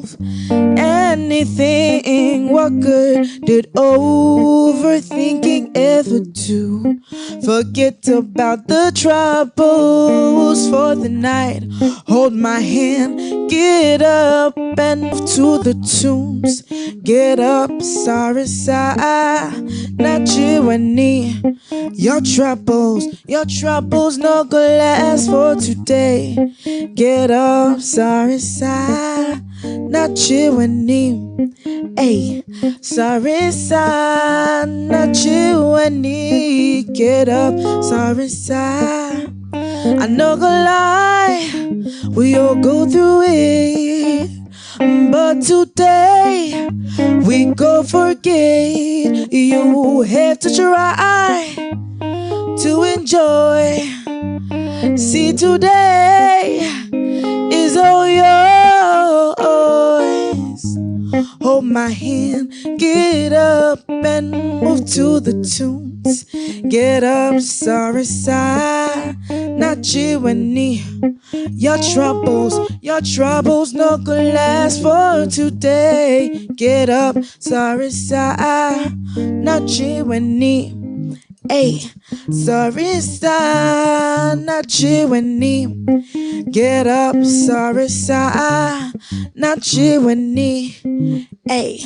myself anything. What good did overthinking ever do? Forget about the troubles for the night. Hold my hand, get up and move to the tunes. Get up, sorry, sigh, not you and me. Your troubles no go last for today. Get up, sorry, sigh, not you and me. Hey, sorry, sigh, not you and me. Get up, sorry, sigh. I no go lie, we all go through it. But today, we go forget. You have to try to enjoy. See, today is all yours. Hold my hand, get up and move to the tunes. Get up, sorry, sigh, not you and me. Your troubles no gonna last for today. Get up, sorry, sigh, not you and me. Hey, sorry, sigh, not you and me. Get up, sorry, sigh, not you and me. Hey,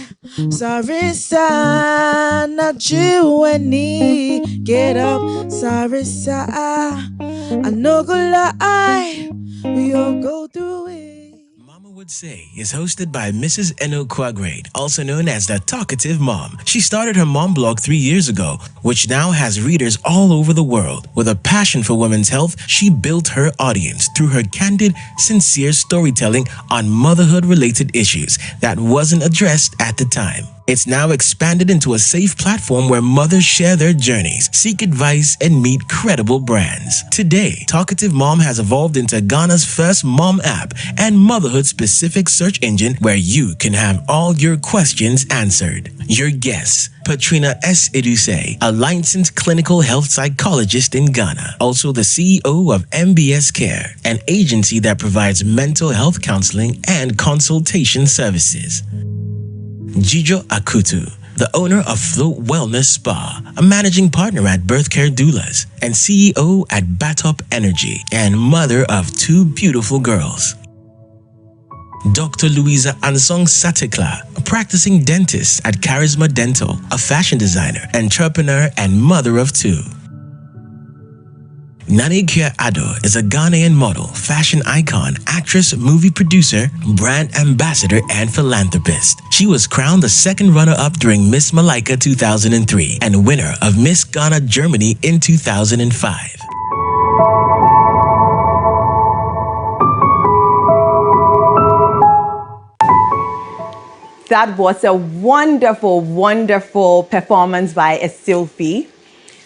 sorry, sigh, not you and me. Get up, sorry, sigh. I no go lie, we all go through it. Mama Would Say is hosted by Mrs. Eno Quagrade, also known as the Talkative Mom. She started her mom blog 3 years ago, which now has readers all over the world. With a passion for women's health, she built her audience through her candid, sincere storytelling on motherhood-related issues that wasn't addressed at the time. It's now expanded into a safe platform where mothers share their journeys, seek advice, and meet credible brands. Today, Talkative Mom has evolved into Ghana's first mom app and motherhood-specific search engine where you can have all your questions answered. Your guest, Patrina S. Eduse, a licensed clinical health psychologist in Ghana, also the CEO of MBS Care, an agency that provides mental health counseling and consultation services. Jijo Akutu, the owner of Float Wellness Spa, a managing partner at Birth Care Doulas, and CEO at Batop Energy, and mother of 2 beautiful girls. Dr. Louisa Ansong Satekla, a practicing dentist at Charisma Dental, a fashion designer, entrepreneur, and mother of 2. Nanikia Ado is a Ghanaian model, fashion icon, actress, movie producer, brand ambassador, and philanthropist. She was crowned the second runner-up during Miss Malika 2003 and winner of Miss Ghana Germany in 2005. That was a wonderful, wonderful performance by Sylvie.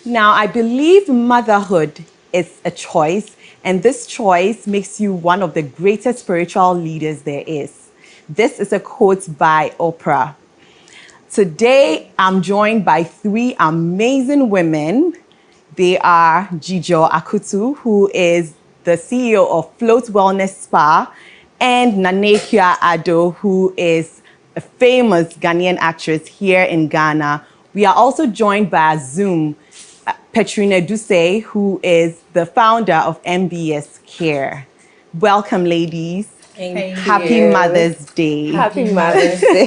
Now, I believe motherhood is a choice, and this choice makes you one of the greatest spiritual leaders there is. This is a quote by Oprah. Today, I'm joined by 3 amazing women. They are Jijo Akutu, who is the CEO of Float Wellness Spa, and Nanekia Ado, who is a famous Ghanaian actress here in Ghana. We are also joined by Zoom, Patrina Duse, who is the founder of MBS Care. Welcome, ladies. Thank you. Happy Mother's Day. Happy Mother's Day.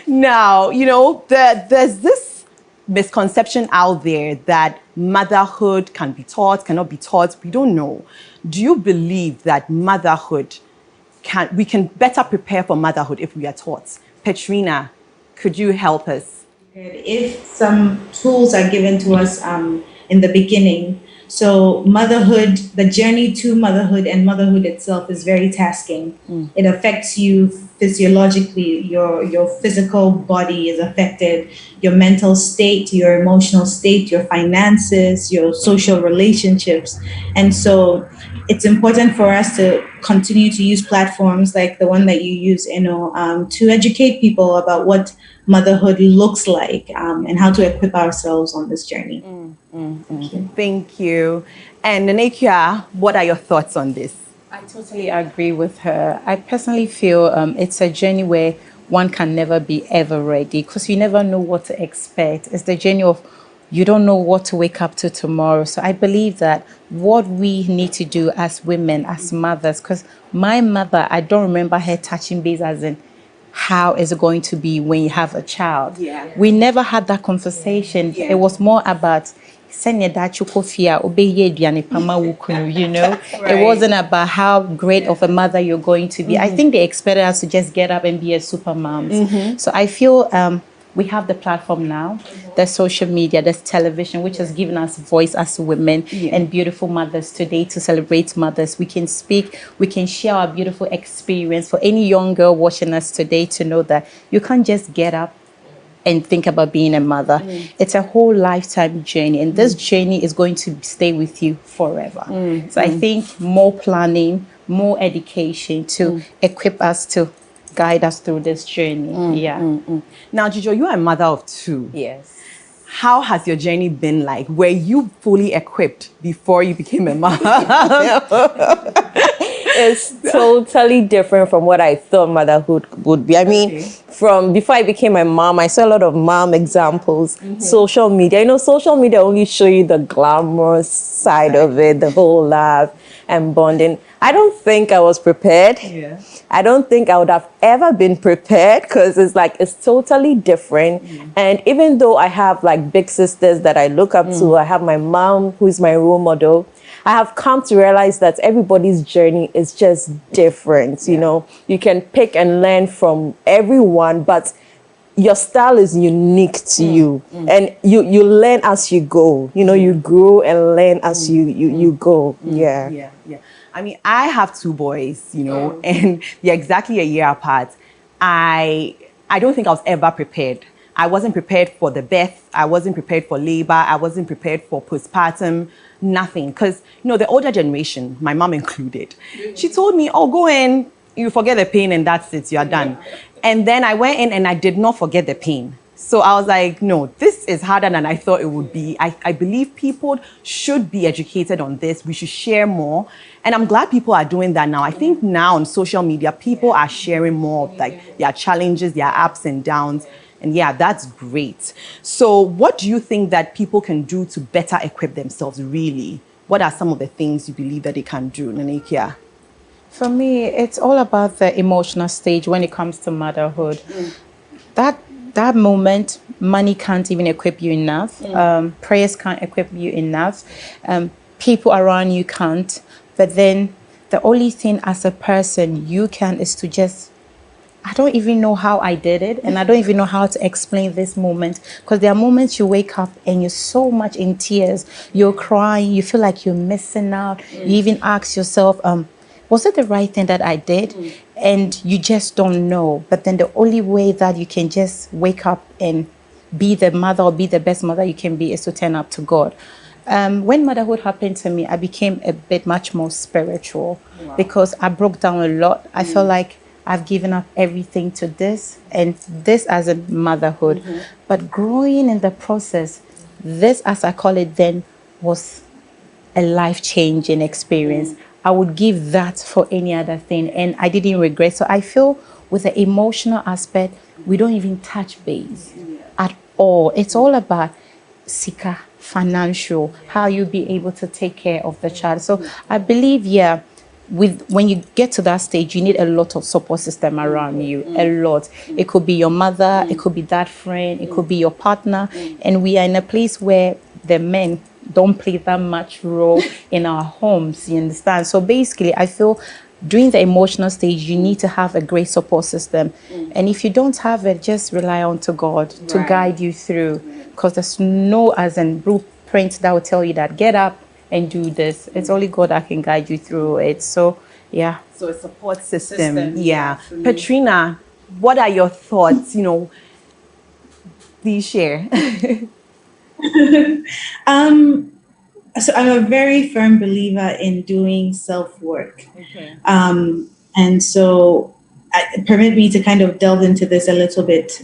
Now, there's this misconception out there that motherhood can be taught, cannot be taught. We don't know. Do you believe that we can better prepare for motherhood if we are taught? Patrina, could you help us? If some tools are given to us in the beginning. So motherhood, the journey to motherhood and motherhood itself is very tasking. It affects you physiologically. Your physical body is affected, your mental state, your emotional state, your finances, your social relationships. And so it's important for us to continue to use platforms like the one that you use, to educate people about what motherhood looks like and how to equip ourselves on this journey. Thank you. And Nanekia, what are your thoughts on this? I totally agree with her. I personally feel it's a journey where one can never be ever ready because you never know what to expect. It's the journey of you don't know what to wake up to tomorrow. So I believe that what we need to do as women, as mothers, because my mother, I don't remember her touching base as in how is it going to be when you have a child. Yeah. We never had that conversation. Yeah. It was more about sɛnea daakye kɔfie a wobɛyɛ aduane pama wo kunu, you know. It wasn't about how great of a mother you're going to be. I think they expected us to just get up and be a super moms. So I feel we have the platform now. There's social media, there's television, which has given us voice as women and beautiful mothers today to celebrate mothers. We can speak, we can share our beautiful experience for any young girl watching us today to know that you can't just get up and think about being a mother. It's a whole lifetime journey, and this journey is going to stay with you forever. So I think more planning, more education to equip us to guide us through this journey. Now, Jojo, you are a mother of two. Yes. How has your journey been like? Were you fully equipped before you became a mom? It's totally different from what I thought motherhood would be. I mean, from before I became a mom, I saw a lot of mom examples, social media. You know, social media only show you the glamorous side of it, the whole laugh and bonding. I don't think I was prepared. Yeah. I don't think I would have ever been prepared because it's totally different. And even though I have like big sisters that I look up to, I have my mom who is my role model. I have come to realize that everybody's journey is just different. You know, you can pick and learn from everyone, but your style is unique to you, and you learn as you go. You know, you grow and learn as you go. Yeah. I mean, I have two boys, you know, and they're exactly a year apart. I don't think I was ever prepared. I wasn't prepared for the birth. I wasn't prepared for labor. I wasn't prepared for postpartum. Nothing. Because, you know, the older generation, my mom included, she told me, oh, go in, you forget the pain and that's it, you're done. And then I went in and I did not forget the pain. So I was like, no, this is harder than I thought it would be. I believe people should be educated on this. We should share more. And I'm glad people are doing that now. I think now on social media, people are sharing more of like their challenges, their ups and downs. And yeah, that's great. So what do you think that people can do to better equip themselves, really? What are some of the things you believe that they can do, Nanikia? For me, it's all about the emotional stage when it comes to motherhood. That moment, money can't even equip you enough. Prayers can't equip you enough. People around you can't. But then the only thing as a person you can is to just, I don't even know how I did it, and I don't even know how to explain this moment, because there are moments you wake up and you're so much in tears, you're crying, you feel like you're missing out. You even ask yourself, was it the right thing that I did? And you just don't know. But then the only way that you can just wake up and be the mother or be the best mother you can be is to turn up to God. When motherhood happened to me, I became a bit much more spiritual because I broke down a lot. I felt like I've given up everything to this, and this as a motherhood. But growing in the process, this, as I call it then, was a life-changing experience. I would give that for any other thing, and I didn't regret. So I feel with the emotional aspect, we don't even touch base at all. It's all about sika, financial, how you be able to take care of the child. So I believe, when you get to that stage, you need a lot of support system around you, a lot. It could be your mother, it could be that friend, it could be your partner. And we are in a place where the men don't play that much role in our homes, you understand? So basically, I feel during the emotional stage, you need to have a great support system. And if you don't have it, just rely on to God to guide you through, because there's no as in blueprint that will tell you that get up and do this. It's only God that can guide you through it. So, yeah. So a support system. Yeah. Petrina, what are your thoughts? You know, please share. So I'm a very firm believer in doing self-work. And so permit me to kind of delve into this a little bit.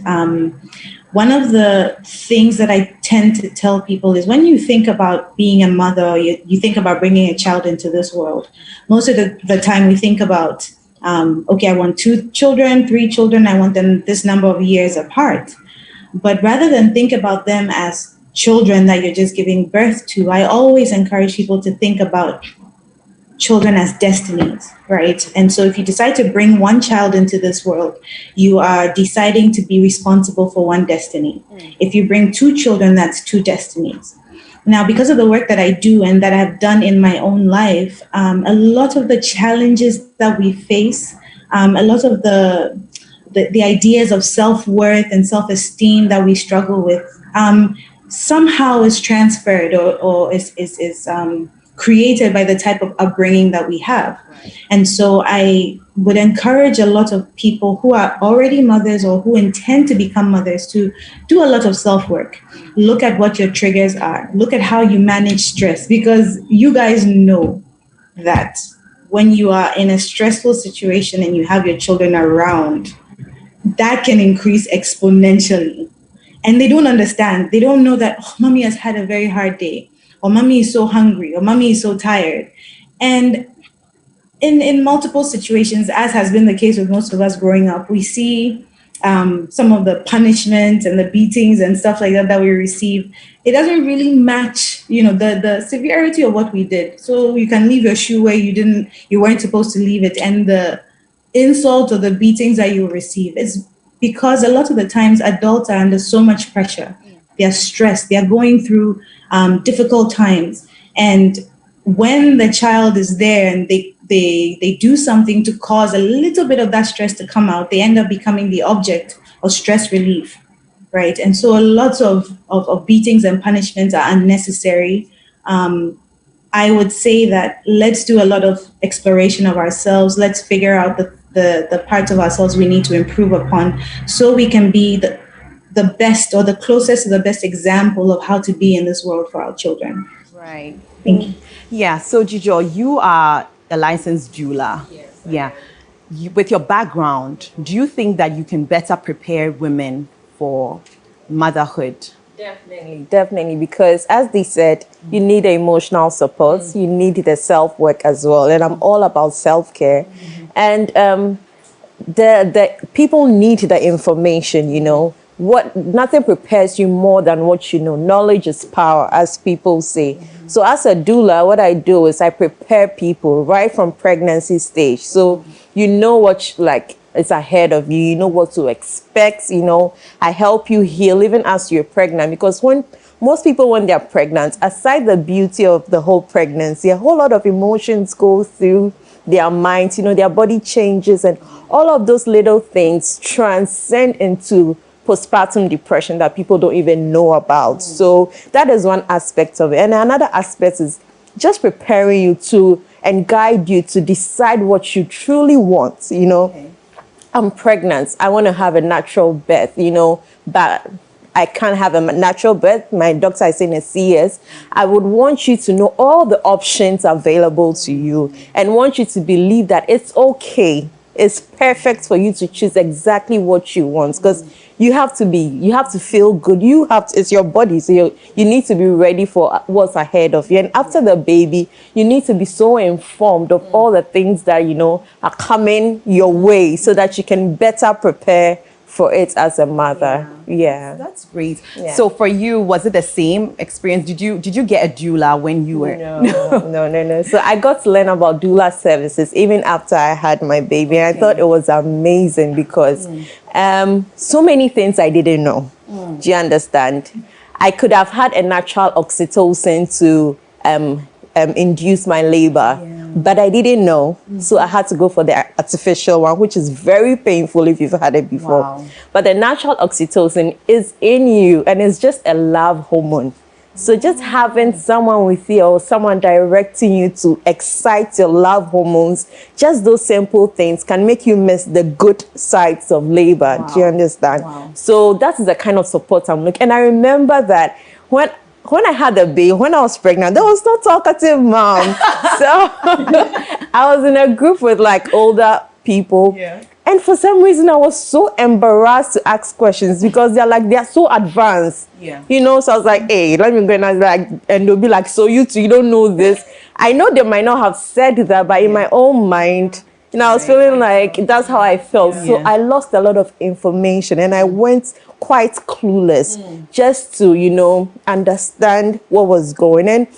one of the things that I tend to tell people is when you think about being a mother, or you think about bringing a child into this world, most of the time we think about, okay, I want 2 children, 3 children, I want them this number of years apart. But rather than think about them as children that you're just giving birth to, I always encourage people to think about children as destinies, right? And so if you decide to bring one child into this world, you are deciding to be responsible for one destiny. If you bring 2 children, that's 2 destinies. Now, because of the work that I do and that I've done in my own life, a lot of the challenges that we face, a lot of the ideas of self-worth and self-esteem that we struggle with, somehow is transferred or is created by the type of upbringing that we have. And so I would encourage a lot of people who are already mothers or who intend to become mothers to do a lot of self-work. Look at what your triggers are. Look at how you manage stress, because you guys know that when you are in a stressful situation and you have your children around, that can increase exponentially. And they don't understand. They don't know that, oh, mommy has had a very hard day, or mommy is so hungry, or mommy is so tired. And in multiple situations, as has been the case with most of us growing up, we see some of the punishment and the beatings and stuff like that we receive. It doesn't really match, the severity of what we did. So you can leave your shoe where you weren't supposed to leave it, and the insult or the beatings that you receive is because a lot of the times adults are under so much pressure. They're stressed. They're going through difficult times, and when the child is there and they do something to cause a little bit of that stress to come out, they end up becoming the object of stress relief, right? And so lots of beatings and punishments are unnecessary. I would say that let's do a lot of exploration of ourselves. Let's figure out the parts of ourselves we need to improve upon so we can be the best or the closest to the best example of how to be in this world for our children. Right. Thank you. Yeah. So, Jijo, you are a licensed doula. Yes. Yeah. With your background, do you think that you can better prepare women for motherhood? Definitely, because as they said, you need the emotional support, you need the self-work as well. And I'm all about self-care. And the people need the information, nothing prepares you more than what you know. Knowledge is power, as people say. So as a doula, what I do is I prepare people right from pregnancy stage. So you know what is ahead of you, you know what to expect, I help you heal even as you're pregnant, because when most people, when they're pregnant, aside the beauty of the whole pregnancy, a whole lot of emotions go through their minds, their body changes, and all of those little things transcend into postpartum depression that people don't even know about. So that is one aspect of it. And another aspect is just preparing you to and guide you to decide what you truly want, Okay. I'm pregnant. I want to have a natural birth, but I can't have a natural birth. My doctor is saying a CS. I would want you to know all the options available to you and want you to believe that it's okay. It's perfect for you to choose exactly what you want, because you have to feel good. It's your body. So you need to be ready for what's ahead of you. And after the baby, you need to be so informed of all the things that, are coming your way so that you can better prepare for it as a mother. Yeah. That's great. Yeah. So for you, was it the same experience? Did you get a doula when you were? No. So I got to learn about doula services even after I had my baby. And I thought it was amazing because so many things I didn't know. Do you understand? I could have had a natural oxytocin to induce my labor. But I didn't know, so I had to go for the artificial one, which is very painful if you've had it before. Wow. But the natural oxytocin is in you, and it's just a love hormone. So just having someone with you or someone directing you to excite your love hormones, just those simple things can make you miss the good sides of labor. Wow. Do you understand? Wow. So that is the kind of support I'm looking. And I remember that when I had the baby, when I was pregnant, there was no Talkative Mom. So I was in a group with older people. Yeah. And for some reason, I was so embarrassed to ask questions because they're so advanced. Yeah. You know, so I was like, hey, let me go and ask, like, and they'll be like, so you don't know this. I know they might not have said that, but in my own mind, I was feeling like that's how I felt. Yeah. So I lost a lot of information and I went quite clueless just to, understand what was going on.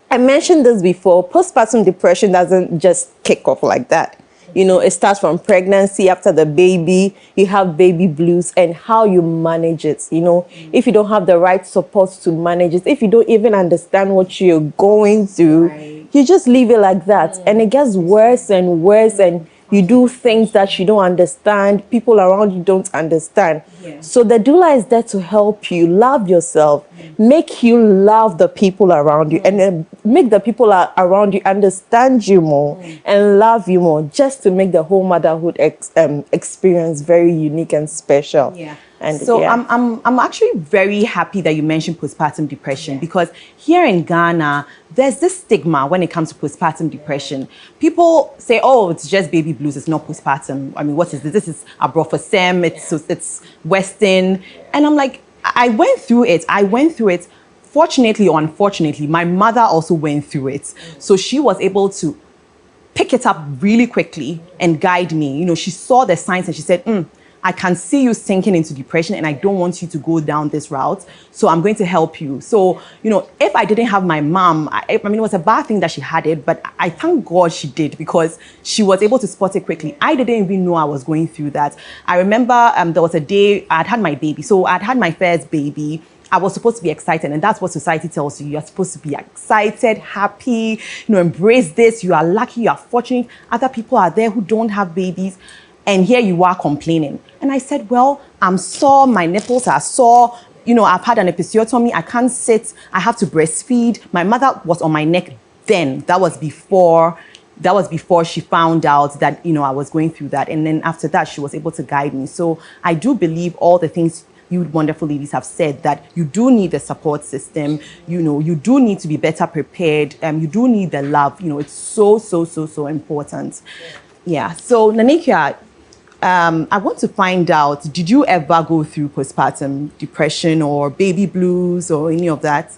I mentioned this before, postpartum depression doesn't just kick off like that. It starts from pregnancy. After the baby, you have baby blues and how you manage it. If you don't have the right support to manage it, if you don't even understand what you're going through, you just leave it like that. And it gets worse and worse. And you do things that you don't understand. People around you don't understand. So the doula is there to help you love yourself, make you love the people around you, and then make the people around you understand you more and love you more, just to make the whole motherhood experience very unique and special. And so I'm actually very happy that you mentioned postpartum depression because here in Ghana, there's this stigma when it comes to postpartum depression. People say, oh, it's just baby blues, it's not postpartum. I mean, what is this? This is abrofosem, it's Western. And I'm like, I went through it. Fortunately or unfortunately, my mother also went through it. So she was able to pick it up really quickly and guide me. She saw the signs and she said, I can see you sinking into depression and I don't want you to go down this route. So I'm going to help you. So, if I didn't have my mom, I mean, it was a bad thing that she had it, but I thank God she did because she was able to spot it quickly. I didn't even know I was going through that. I remember there was a day I'd had my baby. So I'd had my first baby. I was supposed to be excited, and that's what society tells you. You're supposed to be excited, happy, embrace this. You are lucky, you are fortunate. Other people are there who don't have babies. And here you are complaining. And I said, well, I'm sore, my nipples are sore, I've had an episiotomy, I can't sit, I have to breastfeed. My mother was on my neck then. That was before she found out that, I was going through that. And then after that, she was able to guide me. So I do believe all the things you wonderful ladies have said, that you do need a support system, you do need to be better prepared, you do need the love, it's so important. Yeah. So Nanikia, I want to find out, did you ever go through postpartum depression or baby blues or any of that?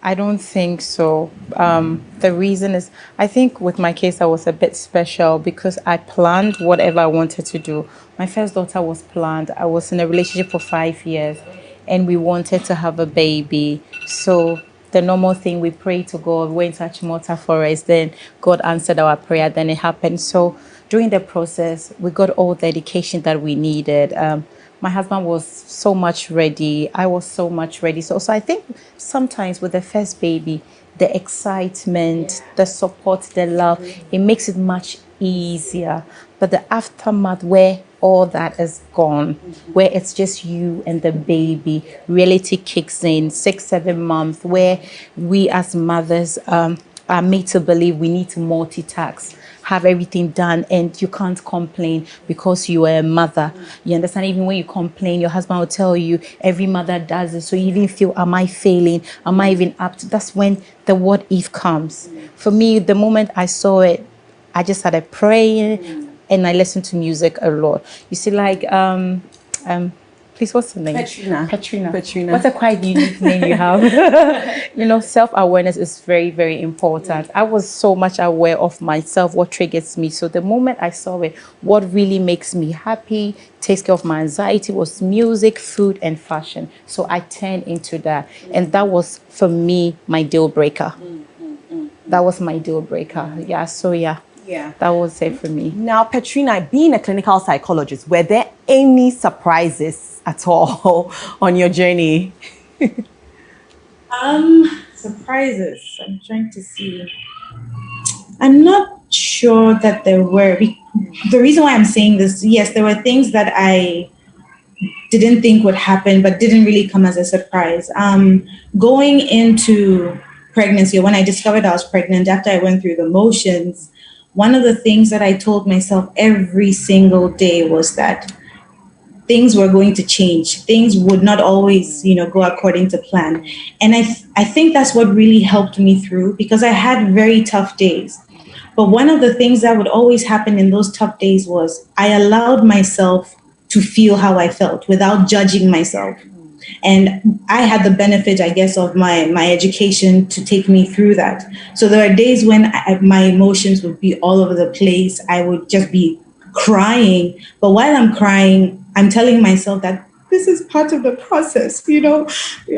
I don't think so. The reason is, I think with my case, I was a bit special because I planned whatever I wanted to do. My first daughter was planned. I was in a relationship for 5 years and we wanted to have a baby. So the normal thing, we prayed to God, went to Achimota Forest, then God answered our prayer, then it happened. So during the process, we got all the education that we needed. My husband was so much ready. I was so much ready. So I think sometimes with the first baby, the excitement, the support, the love, it makes it much easier. But the aftermath where all that is gone, where it's just you and the baby, reality kicks in, 6-7 months, where we as mothers are made to believe we need to multitask, have everything done, and you can't complain because you are a mother. You understand? Even when you complain, your husband will tell you every mother does it. So you even feel, am I failing? Am I even up to? That's when the what if comes. For me, the moment I saw it, I just started praying and I listened to music a lot. You see, like please, what's the name? Petrina. What a quite unique name you have. Self-awareness is very, very important. I was so much aware of myself, what triggers me. So the moment I saw it, what really makes me happy, takes care of my anxiety, was music, food, and fashion. So I turned into that. And that was, for me, my deal breaker. That was my deal breaker. Yeah, so yeah. Yeah. That was it for me. Now, Petrina, being a clinical psychologist, were there any surprises at all on your journey? Surprises. I'm trying to see. I'm not sure that there were. The reason why I'm saying this, yes, there were things that I didn't think would happen, but didn't really come as a surprise. Going into pregnancy, when I discovered I was pregnant, after I went through the motions, one of the things that I told myself every single day was that things were going to change. Things would not always, go according to plan. And I think that's what really helped me through, because I had very tough days. But one of the things that would always happen in those tough days was I allowed myself to feel how I felt without judging myself. And I had the benefit, I guess, of my education to take me through that. So there are days when my emotions would be all over the place. I would just be crying. But while I'm crying, I'm telling myself that this is part of the process. Your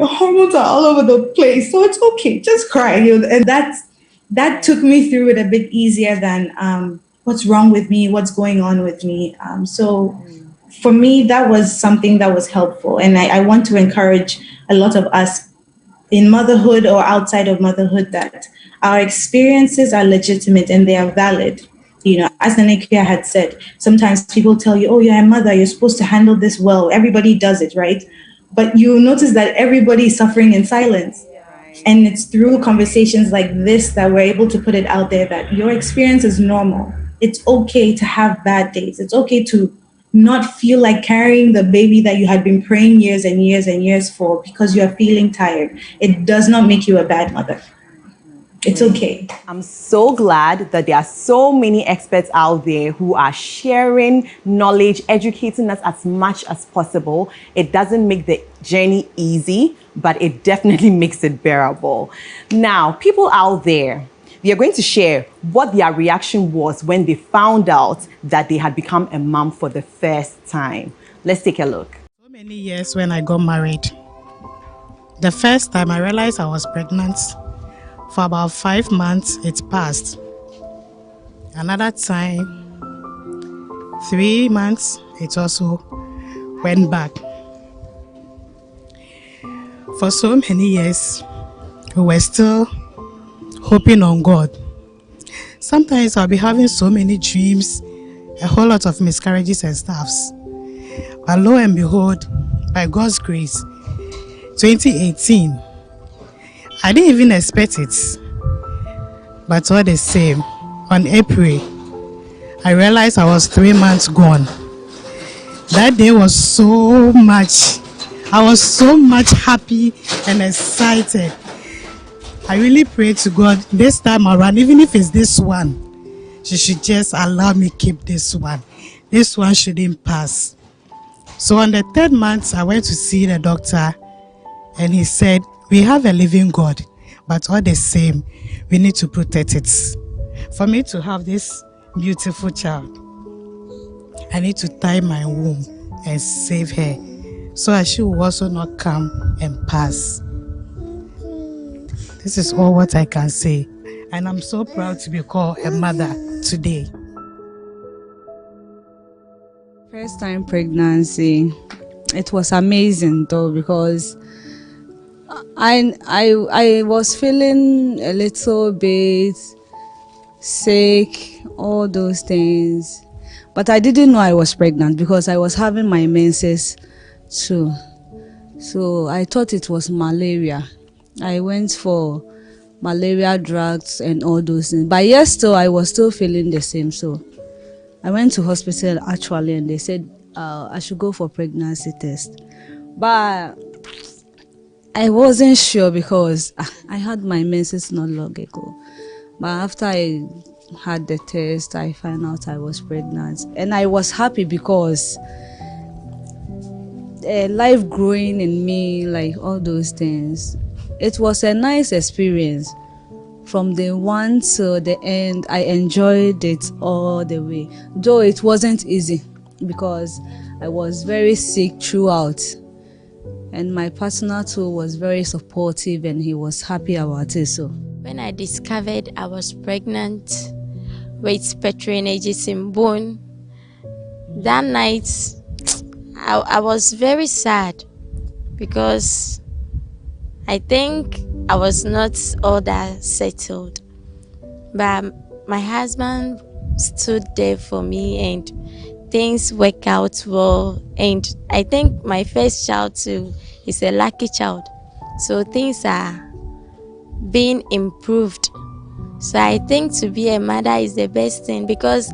hormones are all over the place. So it's okay. Just cry. And that took me through it a bit easier than what's wrong with me, what's going on with me. So for me, that was something that was helpful. And I want to encourage a lot of us in motherhood or outside of motherhood that our experiences are legitimate and they are valid. As Nanekia had said, sometimes people tell you, oh, you're a mother, you're supposed to handle this well. Everybody does it, right? But you notice that everybody is suffering in silence. And it's through conversations like this that we're able to put it out there that your experience is normal. It's okay to have bad days. It's okay to not feel like carrying the baby that you had been praying years and years and years for because you are feeling tired. It does not make you a bad mother. It's okay. I'm so glad that there are so many experts out there who are sharing knowledge, educating us as much as possible. It doesn't make the journey easy, but it definitely makes it bearable. Now, people out there, they are going to share what their reaction was when they found out that they had become a mom for the first time. Let's take a look. So many years when I got married. The first time I realized I was pregnant. For about 5 months, it passed. Another time, 3 months, it also went back. For so many years, we were still hoping on God. Sometimes I'll be having so many dreams, a whole lot of miscarriages and stuffs. But lo and behold, by God's grace, 2018, I didn't even expect it. But all the same, on April, I realized I was 3 months gone. That day was so much. I was so much happy and excited. I really prayed to God this time around, even if it's this one, she should just allow me keep this one. This one shouldn't pass. So on the 3rd month, I went to see the doctor and he said, we have a living God, but all the same, we need to protect it. For me to have this beautiful child, I need to tie my womb and save her, so that she will also not come and pass. This is all what I can say. And I'm so proud to be called a mother today. First time pregnancy, it was amazing though, because I was feeling a little bit sick, all those things. But I didn't know I was pregnant because I was having my menses too. So I thought it was malaria. I went for malaria drugs and all those things. But yes, still I was still feeling the same. So I went to hospital actually, and they said I should go for pregnancy test. But I wasn't sure because I had my menses not long ago. But after I had the test, I found out I was pregnant. And I was happy because life growing in me, like all those things. It was a nice experience. From the one to the end, I enjoyed it all the way. Though it wasn't easy because I was very sick throughout. And my partner too was very supportive and he was happy about it. So when I discovered I was pregnant with petrinages in bone, that night I was very sad because I think I was not all that settled. But my husband stood there for me and things worked out well. And I think my first child too is a lucky child. So things are being improved. So I think to be a mother is the best thing because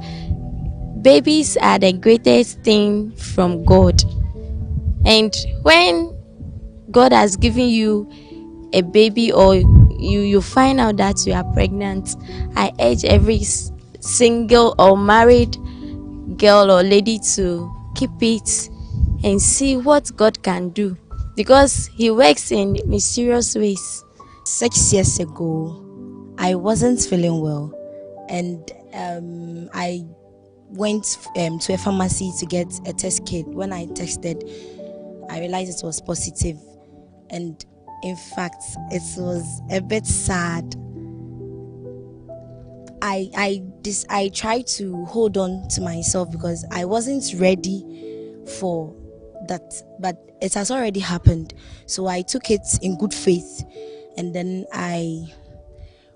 babies are the greatest thing from God. And when God has given you a baby or you find out that you are pregnant, I urge every single or married girl or lady to keep it and see what God can do, because He works in mysterious ways. 6 years ago, I wasn't feeling well, and I went to a pharmacy to get a test kit. When I tested, I realized it was positive, and in fact, it was a bit sad. I tried to hold on to myself because I wasn't ready for that, but it has already happened. So I took it in good faith, and then I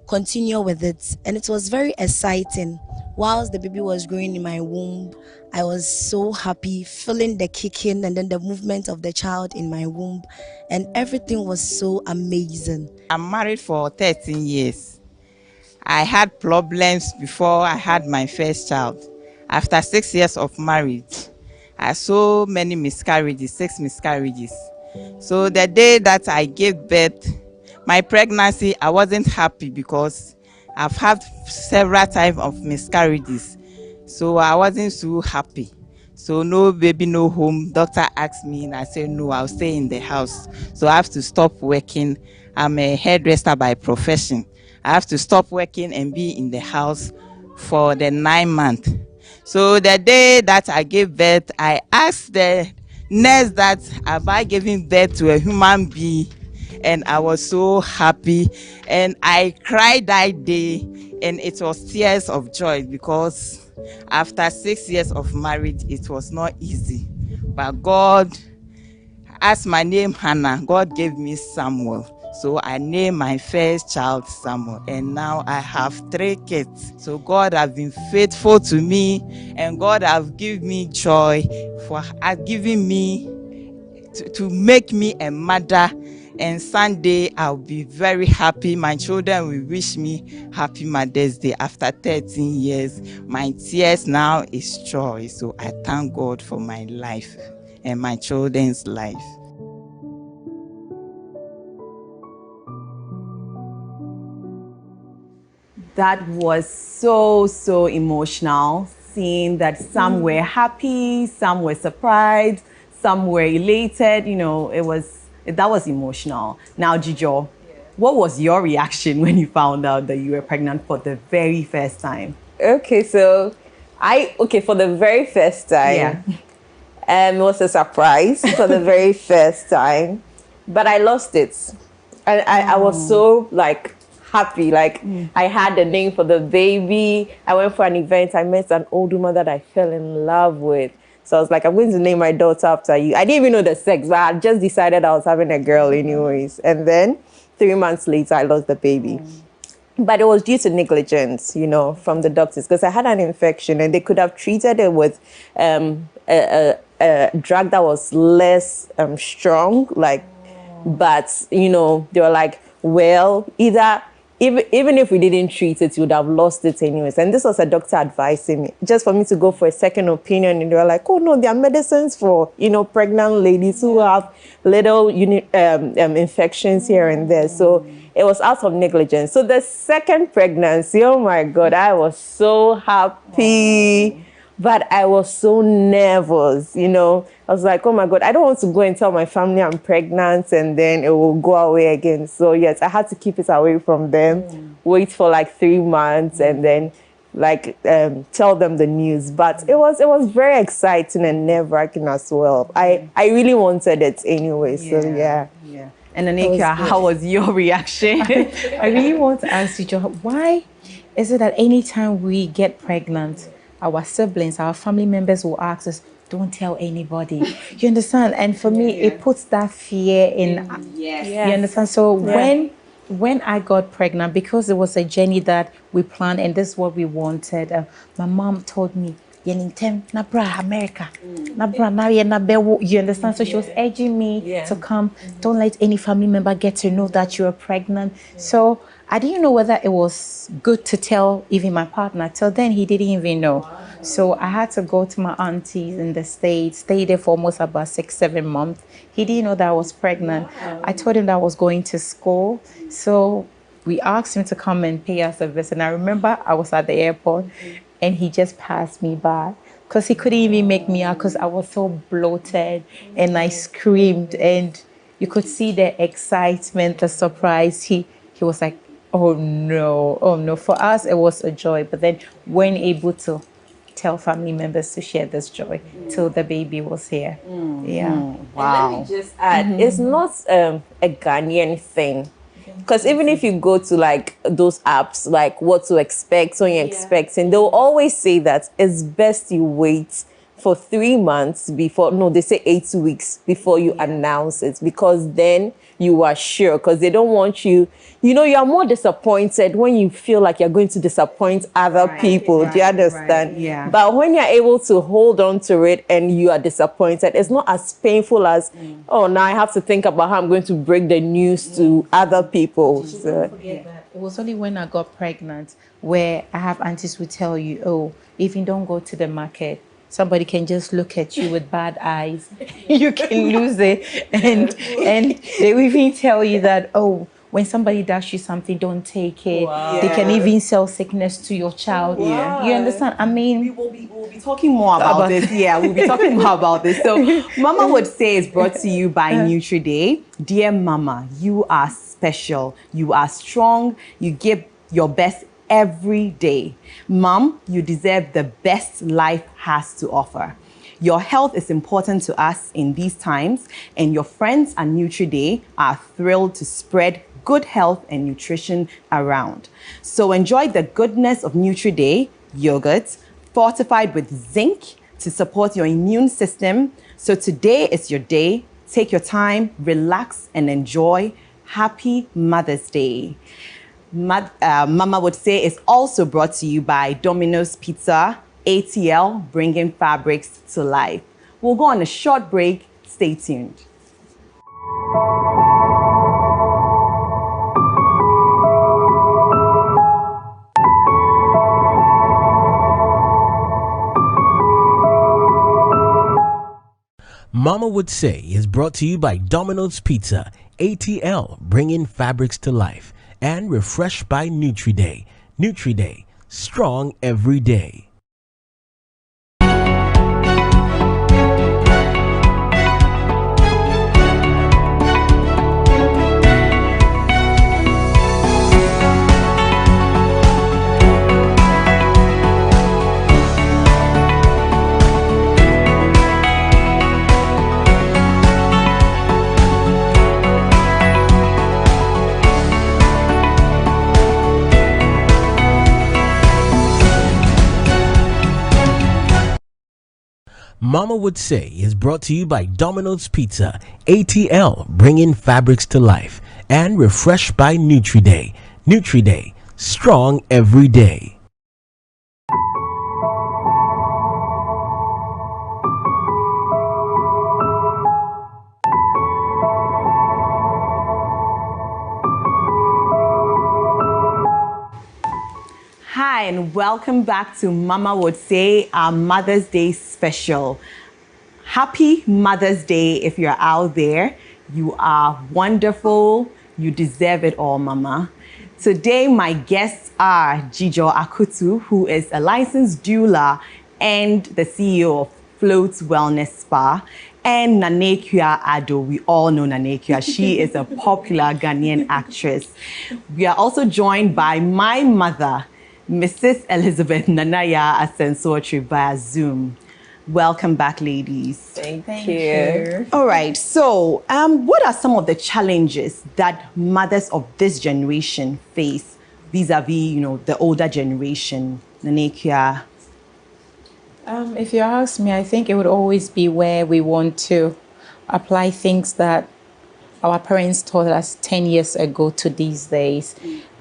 continue with it, and it was very exciting. Whilst the baby was growing in my womb, I was so happy, feeling the kicking and then the movement of the child in my womb, and everything was so amazing. I'm married for 13 years. I had problems before I had my first child. After 6 years of marriage, I had so many miscarriages, 6 miscarriages. So the day that I gave birth, my pregnancy, I wasn't happy because I've had several times of miscarriages. So I wasn't so happy. So no baby, no home. Doctor asked me and I said, no, I'll stay in the house. So I have to stop working. I'm a hairdresser by profession. I have to stop working and be in the house for the 9 months. So the day that I gave birth, I asked the nurse that have I given birth to a human being, and I was so happy, and I cried that day, and it was tears of joy because after 6 years of marriage, it was not easy. But God, as my name Hannah, God gave me Samuel. So I named my first child Samuel, and now I have 3 kids. So God has been faithful to me, and God has given me joy for giving me to make me a mother. And Sunday I'll be very happy. My children will wish me happy Mother's Day. After 13 years, my tears now is joy. So I thank God for my life and my children's life. That was so emotional, seeing that some were happy, some were surprised, some were elated. You know, that was emotional. Now, Jijo, what was your reaction when you found out that you were pregnant for the very first time? Okay, so for the very first time, it was a surprise for the very first time, but I lost it. I was so happy. I had the name for the baby. I went for an event. I met an old woman that I fell in love with. So I was like, I'm going to name my daughter after you. I didn't even know the sex, but I just decided I was having a girl anyways. And then 3 months later, I lost the baby. But it was due to negligence, from the doctors, because I had an infection and they could have treated it with a drug that was less strong. But, they were like, well, even if we didn't treat it, you would have lost it anyways. And this was a doctor advising me, just for me to go for a second opinion. And they were like, oh, no, there are medicines for, pregnant ladies who have little infections here and there. So it was out of negligence. So the second pregnancy, oh, my God, I was so happy. But I was so nervous, I was like, oh my God, I don't want to go and tell my family I'm pregnant and then it will go away again. So yes, I had to keep it away from them, wait for 3 months and then tell them the news. But it was very exciting and nerve-wracking as well. I really wanted it anyway, so yeah. And Anika, how was your reaction? I really want to ask you, why is it that anytime we get pregnant, our siblings, our family members will ask us, don't tell anybody. You understand? And for me, it puts that fear in. Yes. You understand? So when I got pregnant, because it was a journey that we planned and this is what we wanted, my mom told me, America. You understand? So she was urging me to come. Don't let any family member get to know that you are pregnant. So I didn't know whether it was good to tell even my partner. Till then, he didn't even know. So I had to go to my aunties in the States, stay there for almost about 6-7 months. He didn't know that I was pregnant. I told him that I was going to school. So we asked him to come and pay us a visit. And I remember I was at the airport and he just passed me by because he couldn't even make me out because I was so bloated and I screamed, and you could see the excitement, the surprise. He was like, oh no, oh no. For us, it was a joy, but then weren't able to tell family members to share this joy till the baby was here. Yeah. Wow. And let me just add, it's not a Ghanaian thing. Because even if you go to like those apps, like what to expect, when you're expecting, they'll always say that it's best you wait for 3 months before, no, they say 8 weeks before you announce it, because then you are sure, because they don't want you, you are more disappointed when you feel like you're going to disappoint other people. Do you understand? Right, yeah. But when you're able to hold on to it and you are disappointed, it's not as painful as, oh, now I have to think about how I'm going to break the news to other people. So, It was only when I got pregnant where I have aunties who tell you, oh, if you don't go to the market, somebody can just look at you with bad eyes. You can lose it. And they will even tell you that, oh, when somebody does you something, don't take it. Wow. They can even sell sickness to your child. Yeah. You understand? I mean, we'll be talking more about this. Yeah, we'll be talking more about this. So, Mama Would Say is brought to you by NutriDay. Dear Mama, you are special. You are strong. You give your best every day. Mom, you deserve the best life has to offer. Your health is important to us in these times, and your friends at NutriDay are thrilled to spread good health and nutrition around. So enjoy the goodness of NutriDay yogurt, fortified with zinc to support your immune system. So today is your day. Take your time, relax, and enjoy. Happy Mother's Day. Mama Would Say is also brought to you by Domino's Pizza, ATL, bringing fabrics to life. We'll go on a short break. Stay tuned. Mama Would Say is brought to you by Domino's Pizza, ATL, bringing fabrics to life, and refreshed by NutriDay. NutriDay, strong every day. Mama Would Say is brought to you by Domino's Pizza, ATL, bringing fabrics to life, and refreshed by NutriDay. NutriDay, strong every day. Hi, and welcome back to Mama Would Say, our Mother's Day special. Happy Mother's Day if you're out there. You are wonderful. You deserve it all, Mama. Today, my guests are Jijo Akutu, who is a licensed doula and the CEO of Floats Wellness Spa, and Nanekua Ado. We all know Nanekua. She is a popular Ghanaian actress. We are also joined by my mother, Mrs. Elizabeth Nanaya Asensotri via Zoom. Welcome back, ladies. Thank you. All right, so what are some of the challenges that mothers of this generation face vis-a-vis, the older generation? Nanekia. If you ask me, I think it would always be where we want to apply things that our parents taught us 10 years ago to these days.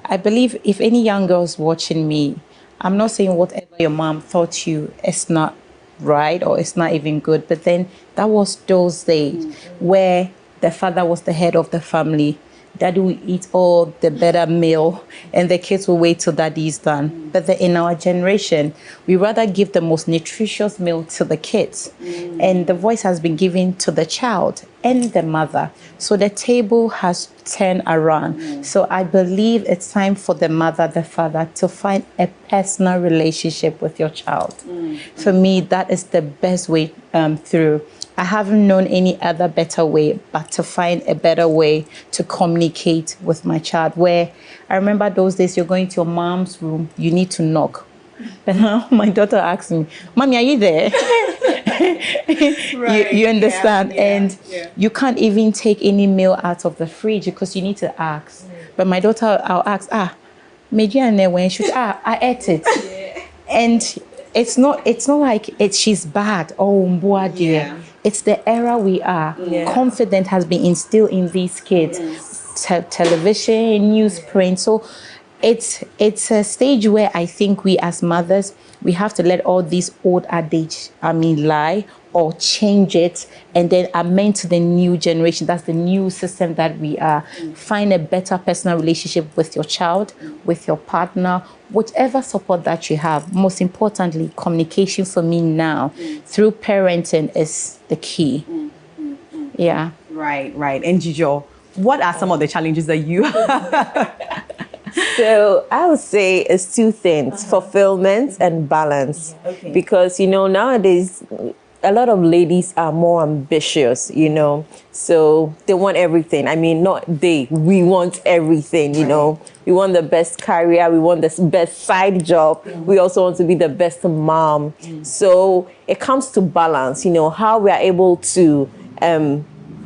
I believe if any young girl's watching me, I'm not saying whatever your mom taught you is not right or it's not even good, but then that was those days where the father was the head of the family. Daddy will eat all the better meal and the kids will wait till daddy is done. But then in our generation, we rather give the most nutritious meal to the kids. And the voice has been given to the child and the mother. So the table has turned around. So I believe it's time for the mother, the father to find a personal relationship with your child. For me, that is the best way through. I haven't known any other better way but to find a better way to communicate with my child. Where I remember those days you're going to your mom's room, you need to knock. But now my daughter asks me, Mommy, are you there? You understand? And you can't even take any meal out of the fridge because you need to ask. But my daughter, I'll ask, Mediane, when she, I ate it. And it's not like she's bad. Oh, Mbua dear. It's the era we are. Confidence has been instilled in these kids. Television, newsprint. So it's a stage where I think we as mothers, we have to let all these old adage, lie or change it and then amend to the new generation. That's the new system that we are. Find a better personal relationship with your child, with your partner, whatever support that you have. Most importantly, communication for me now through parenting is the key. Yeah. Right. And Jijo, what are some of the challenges that you have? So I would say it's two things, fulfillment and balance. Because, nowadays, a lot of ladies are more ambitious, so they want everything. I mean, not they, we want everything, We want the best career, we want the best side job. We also want to be the best mom. So it comes to balance, how we are able to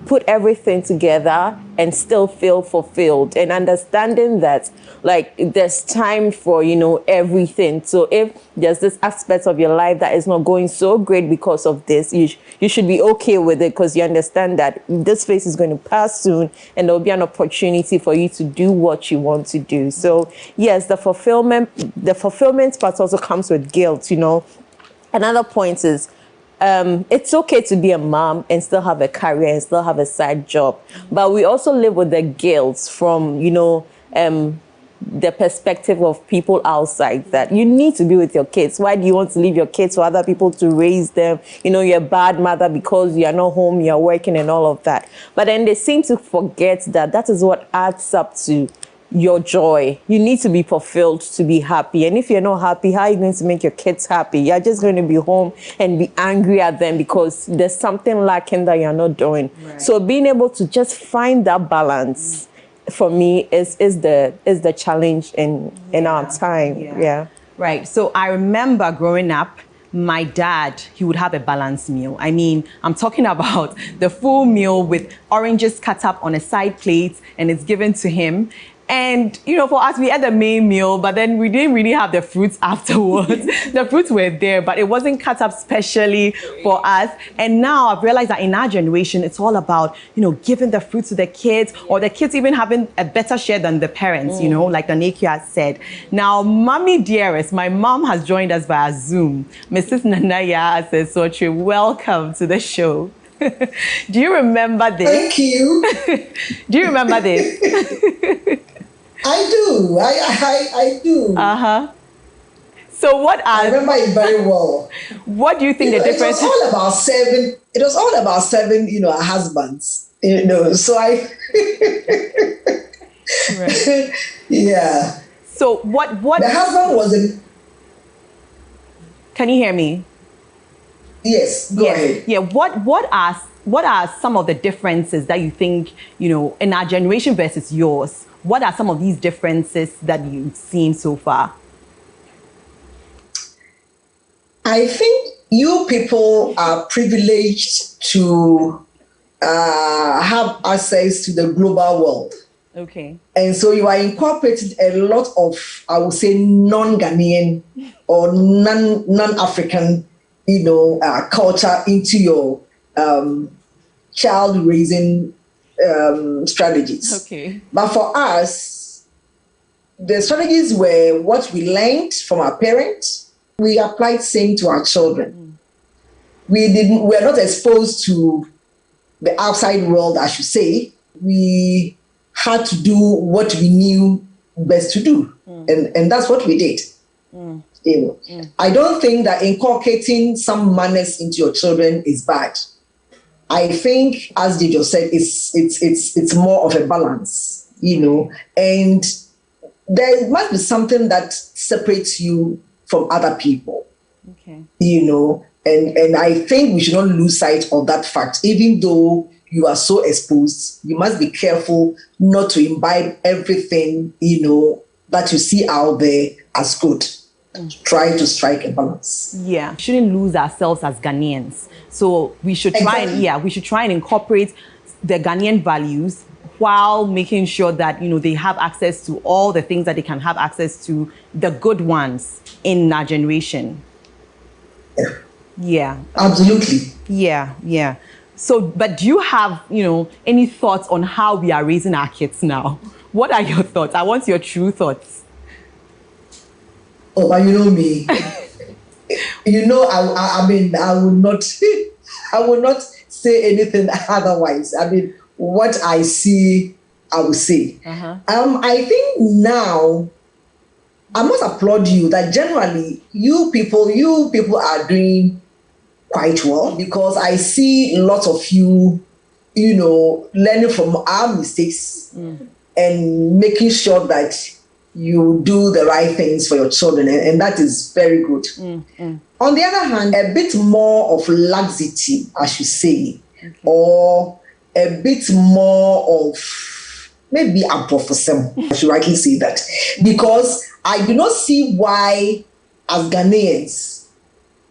put everything together and still feel fulfilled, and understanding that there's time for everything. So if there's this aspect of your life that is not going so great because of this, you should be okay with it, because you understand that this phase is going to pass soon and there'll be an opportunity for you to do what you want to do. So yes, the fulfillment part also comes with guilt. Another point is it's okay to be a mom and still have a career and still have a side job. But we also live with the guilt from, the perspective of people outside, that you need to be with your kids. Why do you want to leave your kids for other people to raise them? You're a bad mother because you're not home, you're working and all of that. But then they seem to forget that is what adds up to your joy. You need to be fulfilled to be happy. And if you're not happy, how are you going to make your kids happy? You're just going to be home and be angry at them because there's something lacking that you're not doing. Right. So being able to just find that balance for me is the challenge in our time. Yeah. Right. So I remember growing up, my dad, he would have a balanced meal. I mean, I'm talking about the full meal with oranges cut up on a side plate and it's given to him. And, for us, we had the main meal, but then we didn't really have the fruits afterwards. The fruits were there, but it wasn't cut up specially for us. And now I've realized that in our generation, it's all about, giving the fruits to the kids, or the kids even having a better share than the parents, like Nanekia has said. Now, Mommy Dearest, my mom has joined us via Zoom. Mrs. Nanaya says, Sochi, welcome to the show. Do you remember this? Thank you. Do you remember this? I do. I do. So I remember it very well. What do you think the difference? It was all about seven. It was all about seven, husbands. So I. Right. Yeah. So what? The husband was a. Can you hear me? Yes. Go ahead. Yeah. What are some of the differences that you think in our generation versus yours? What are some of these differences that you've seen so far? I think you people are privileged to have access to the global world. Okay. And so you are incorporating a lot of, I would say, non-Ghanaian or non-African, culture into your child raising strategies. Okay. But for us, the strategies were what we learned from our parents. We applied same to our children. We were not exposed to the outside world, I should say. We had to do what we knew best to do. And that's what we did. You know, I don't think that inculcating some manners into your children is bad. I think, as Dijo said, it's more of a balance, you know, and there must be something that separates you from other people. Okay. You know, and I think we should not lose sight of that fact. Even though you are so exposed, you must be careful not to imbibe everything, you know, that you see out there as good. Try to strike a balance. Yeah, we shouldn't lose ourselves as Ghanaians. So we should try we should try and incorporate the Ghanaian values while making sure that, you know, they have access to all the things that they can have access to, the good ones in our generation. Yeah. Absolutely. Yeah. So, but do you have, you know, any thoughts on how we are raising our kids now? What are your thoughts? I want your true thoughts. Oh, but you know me. You know, I mean, I will not say anything otherwise. I mean, what I see, I will say. I think now, I must applaud you that generally you people are doing quite well, because I see lots of you, you know, learning from our mistakes and making sure that you do the right things for your children, and that is very good. On the other hand, a bit more of laxity, I should say, or a bit more of maybe apophysis, I should rightly say that, because I do not see why, as Ghanaians,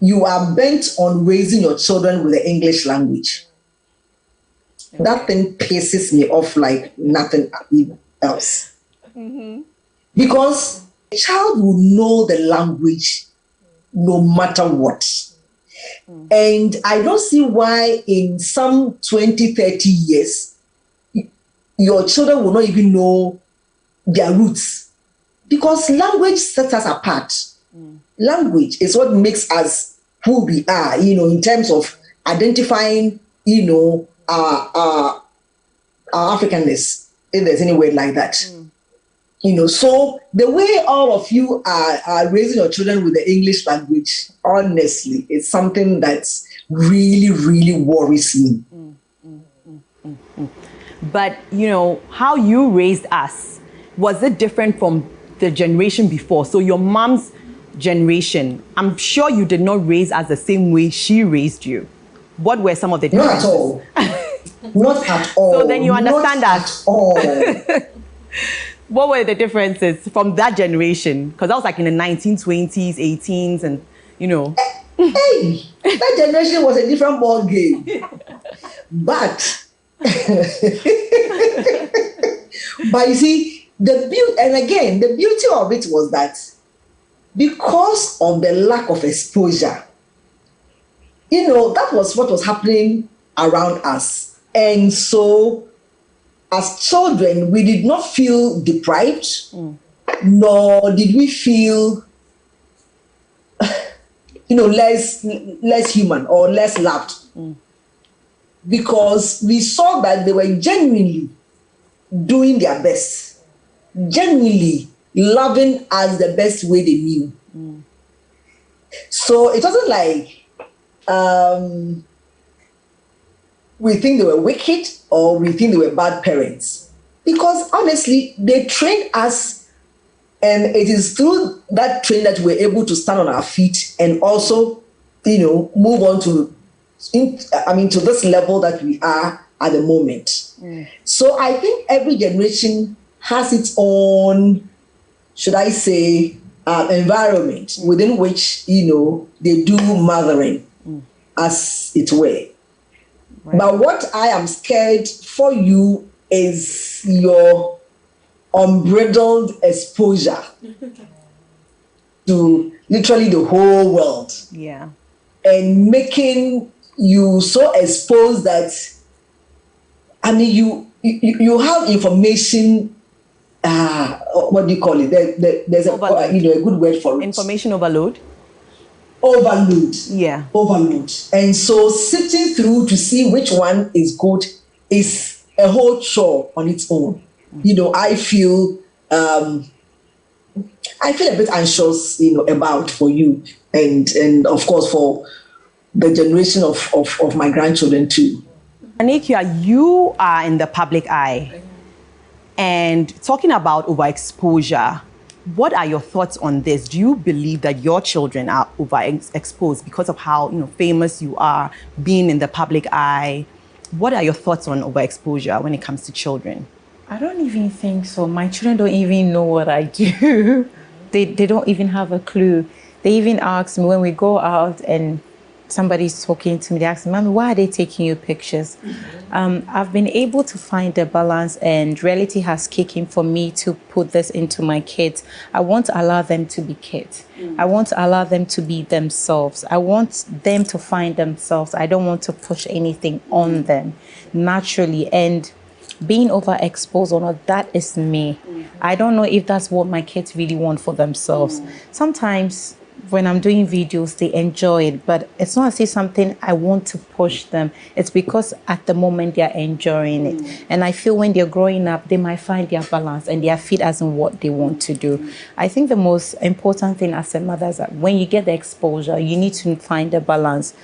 you are bent on raising your children with the English language. That thing pisses me off like nothing else. Because a child will know the language no matter what. And I don't see why in some 20, 30 years, your children will not even know their roots. Because language sets us apart. Language is what makes us who we are, you know, in terms of identifying, you know, our Africanness, if there's any word like that. You know, so the way all of you are raising your children with the English language, honestly, it's something that's really, really worries me. But, you know, how you raised us, was it different from the generation before? So your mom's generation, I'm sure you did not raise us the same way she raised you. What were some of the differences? Not at all. Not at all. So then you understand Not us. At all. What were the differences from that generation? Because that was like in the 1920s, 18s, and, you know. Hey, that generation was a different ball game. But, but you see, the beauty of it was that because of the lack of exposure, you know, that was what was happening around us. And so, as children, we did not feel deprived, nor did we feel, you know, less human or less loved. Because we saw that they were genuinely doing their best, genuinely loving us the best way they knew. So it wasn't like we think they were wicked or we think they were bad parents. Because honestly, they trained us, and it is through that training that we're able to stand on our feet and also, you know, move on to this level that we are at the moment. So I think every generation has its own, should I say, environment within which, you know, they do mothering, as it were. Right. But what I am scared for you is your unbridled exposure to literally the whole world. Yeah. And making you so exposed that, I mean, you have information, what do you call it? There's a good word for it. Information overload. Overload. Yeah. Overload. And so sifting through to see which one is good is a whole chore on its own. I feel a bit anxious, about for you and of course for the generation of my grandchildren too. Anikia, you are in the public eye. And talking about overexposure, what are your thoughts on this? Do you believe that your children are overexposed because of how famous you are, being in the public eye? What are your thoughts on overexposure when it comes to children? I don't even think so. My children don't even know what I do. They don't even have a clue. They even ask me when we go out and somebody's talking to me, they ask me, Mommy, why are they taking your pictures? I've been able to find a balance, and reality has kicked in for me to put this into my kids. I want to allow them to be kids. I want to allow them to be themselves. I want them to find themselves. I don't want to push anything on them naturally. And being overexposed or not, that is me. I don't know if that's what my kids really want for themselves. Sometimes when I'm doing videos, they enjoy it, but it's not as if something I want to push them. It's because at the moment they're enjoying it. And I feel when they're growing up, they might find their balance and their fit as in what they want to do. I think the most important thing as a mother is that when you get the exposure, you need to find a balance.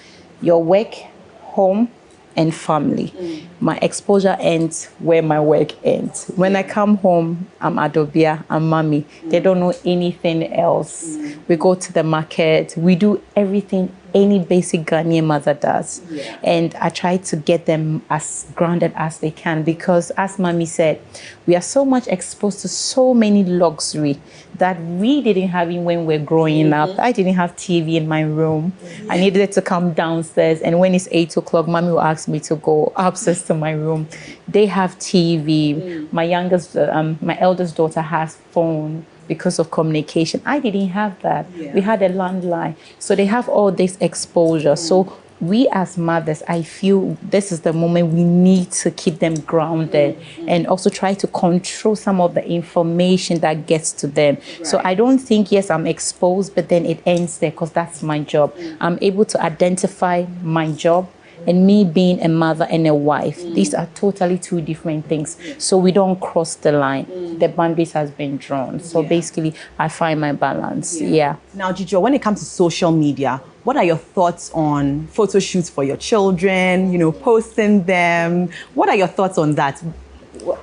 Your work, home, and family. My exposure ends where my work ends. When I come home, I'm Adobia, I'm mommy. They don't know anything else. We go to the market. We do everything any basic Ghanaian mother does. And I try to get them as grounded as they can because, as mommy said, we are so much exposed to so many luxury that we didn't have it when we're growing up. I didn't have TV in my room. I needed to come downstairs, and when it's 8 o'clock, mommy will ask me to go upstairs to my room. They have TV. My eldest daughter has phone because of communication. I didn't have that. We had a landline. So they have all this exposure. So we as mothers, I feel this is the moment we need to keep them grounded and also try to control some of the information that gets to them. So I don't think, yes, I'm exposed, but then it ends there because that's my job. I'm able to identify my job and me being a mother and a wife. These are totally two different things. So we don't cross the line. The boundaries has been drawn. So basically, I find my balance. Yeah. Now, Jijo, when it comes to social media, what are your thoughts on photo shoots for your children, posting them? What are your thoughts on that?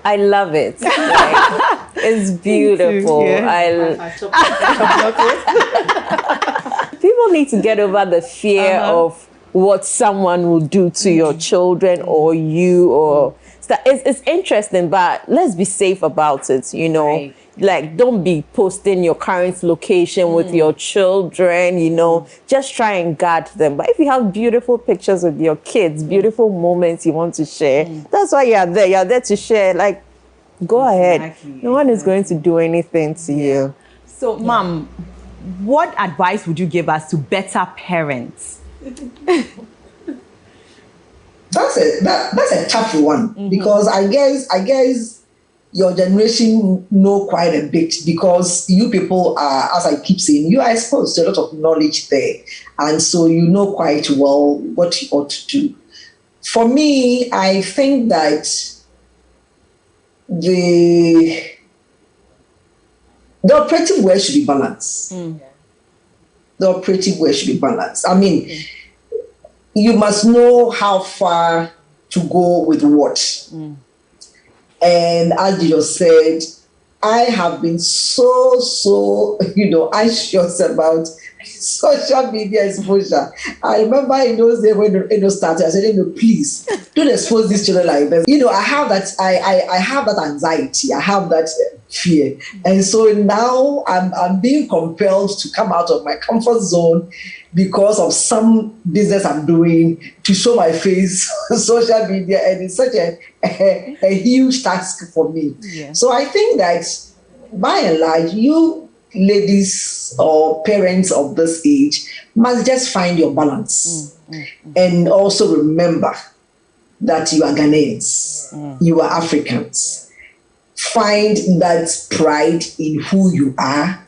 I love it. Like, it's beautiful. People need to get over the fear of what someone will do to your children or you, or it's interesting, but let's be safe about it, Like, don't be posting your current location with your children, just try and guard them. But if you have beautiful pictures with your kids, beautiful moments you want to share, that's why you're there to share. Like, go ahead. No one is going to do anything to you. So, Mom, what advice would you give us to better parents? That's a tough one because I guess your generation know quite a bit because you people are, as I keep saying, you are exposed to a lot of knowledge there, and so you know quite well what you ought to do. For me, I think that the operative way should be balanced. The operative way should be balanced. I mean, you must know how far to go with what. And as you just said, I have been so anxious about social media exposure. I remember in those days when it started, I said, please don't expose these children like this. I have that I have that anxiety, I have that fear. And so now I'm being compelled to come out of my comfort zone because of some business I'm doing to show my face on social media, and it's such a huge task for me. So I think that by and large, you ladies or parents of this age must just find your balance and also remember that you are Ghanaians, you are Africans. Find that pride in who you are,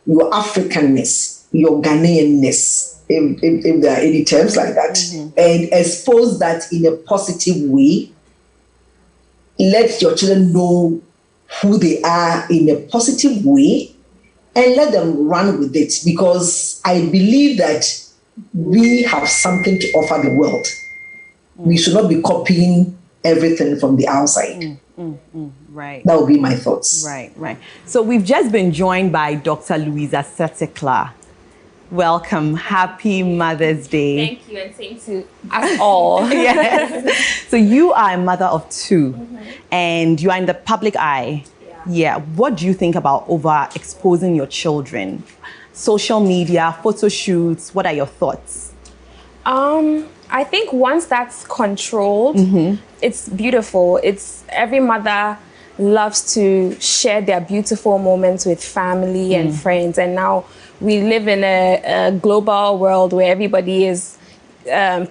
your Africanness, your Ghanaianness, if there are any terms like that, and expose that in a positive way. let your children know who they are in a positive way and let them run with it, because I believe that we have something to offer the world. We should not be copying everything from the outside. Right. That would be my thoughts. Right. So we've just been joined by Dr. Louisa Setekla. Welcome. Happy Mother's Day. Thank you, and same to us all. Yes. So you are a mother of two, and you are in the public eye. Yeah. What do you think about overexposing your children? Social media, photo shoots, what are your thoughts? I think once that's controlled, it's beautiful. It's every mother loves to share their beautiful moments with family and friends, and now we live in a global world where everybody is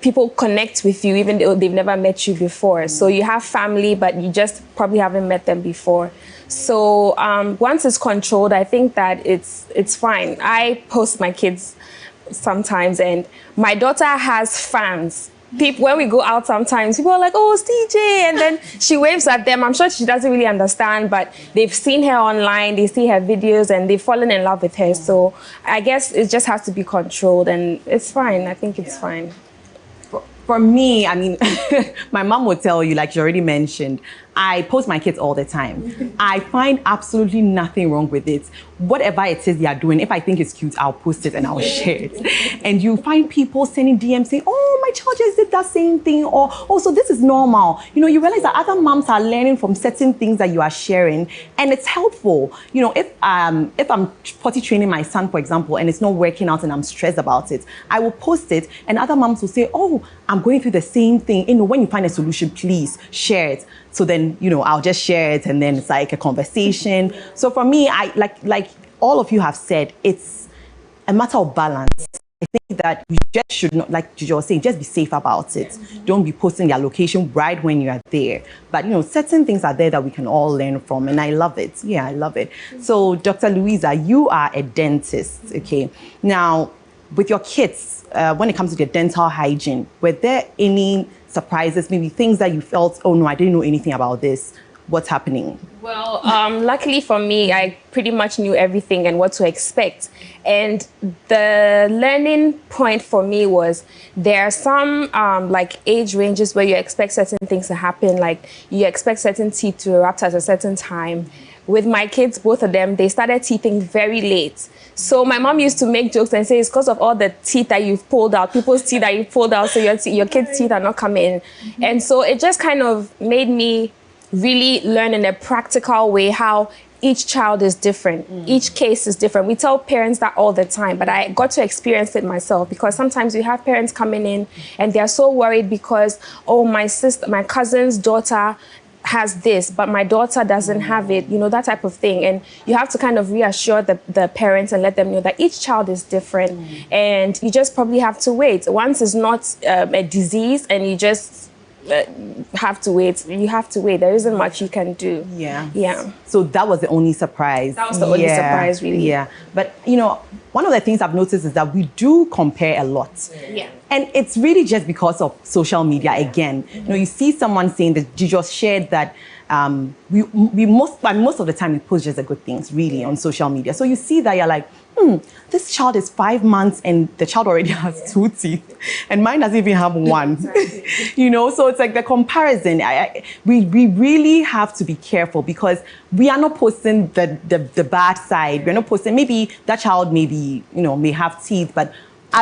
people connect with you even though they've never met you before. So you have family, but you just probably haven't met them before. So once it's controlled, I think that it's fine. I post my kids sometimes, and my daughter has fans. People, when we go out sometimes, people are like, oh, it's DJ, and then she waves at them. I'm sure she doesn't really understand, but they've seen her online, they see her videos, and they've fallen in love with her. So I guess it just has to be controlled, and it's fine. I think it's fine. For me, I mean, my mom would tell you, like you already mentioned, I post my kids all the time. I find absolutely nothing wrong with it. Whatever it is they are doing, if I think it's cute, I'll post it and I'll share it. And you find people sending DMs saying, oh, my child just did that same thing, or, oh, so this is normal. You know, you realize that other moms are learning from certain things that you are sharing, and it's helpful. You know, if I'm potty training my son, for example, and it's not working out and I'm stressed about it, I will post it, and other moms will say, oh, I'm going through the same thing. You know, when you find a solution, please share it. So then, you know, I'll just share it, and then it's like a conversation. So for me, I like all of you have said, it's a matter of balance. I think that you just should not, like Gigi was saying, just be safe about it. Don't be posting your location right when you are there. But, you know, certain things are there that we can all learn from, and I love it. Yeah, I love it. So, Dr. Louisa, you are a dentist, okay? Now, with your kids, when it comes to their dental hygiene, were there any surprises, maybe things that you felt, oh no, I didn't know anything about this? What's happening? Well, luckily for me, I pretty much knew everything and what to expect. And the learning point for me was there are some like age ranges where you expect certain things to happen, like you expect certain teeth to erupt at a certain time. With my kids, both of them, they started teething very late. So my mom used to make jokes and say it's because of all the teeth that you've pulled out, people's teeth that you've pulled out, so your kids' teeth are not coming. And so it just kind of made me really learn in a practical way how each child is different. Each case is different. We tell parents that all the time, but I got to experience it myself, because sometimes you have parents coming in and they're so worried because, oh, my cousin's daughter has this, but my daughter doesn't have it, you know, that type of thing. And you have to kind of reassure the parents and let them know that each child is different, and you just probably have to wait. Once it's not a disease and you just have to wait, you have to wait. There isn't much you can do. Yeah. So that was the only surprise. That was the only surprise, really. Yeah. But, you know, one of the things I've noticed is that we do compare a lot. Yeah. And it's really just because of social media again. You know, you see someone saying that you just shared that most of the time we post just the good things really on social media. So you see that you're like, this child is 5 months and the child already has 2 teeth, and mine doesn't even have 1. You know, so it's like the comparison. We really have to be careful, because we are not posting the bad side. We're not posting, maybe that child maybe, you know, may have teeth, but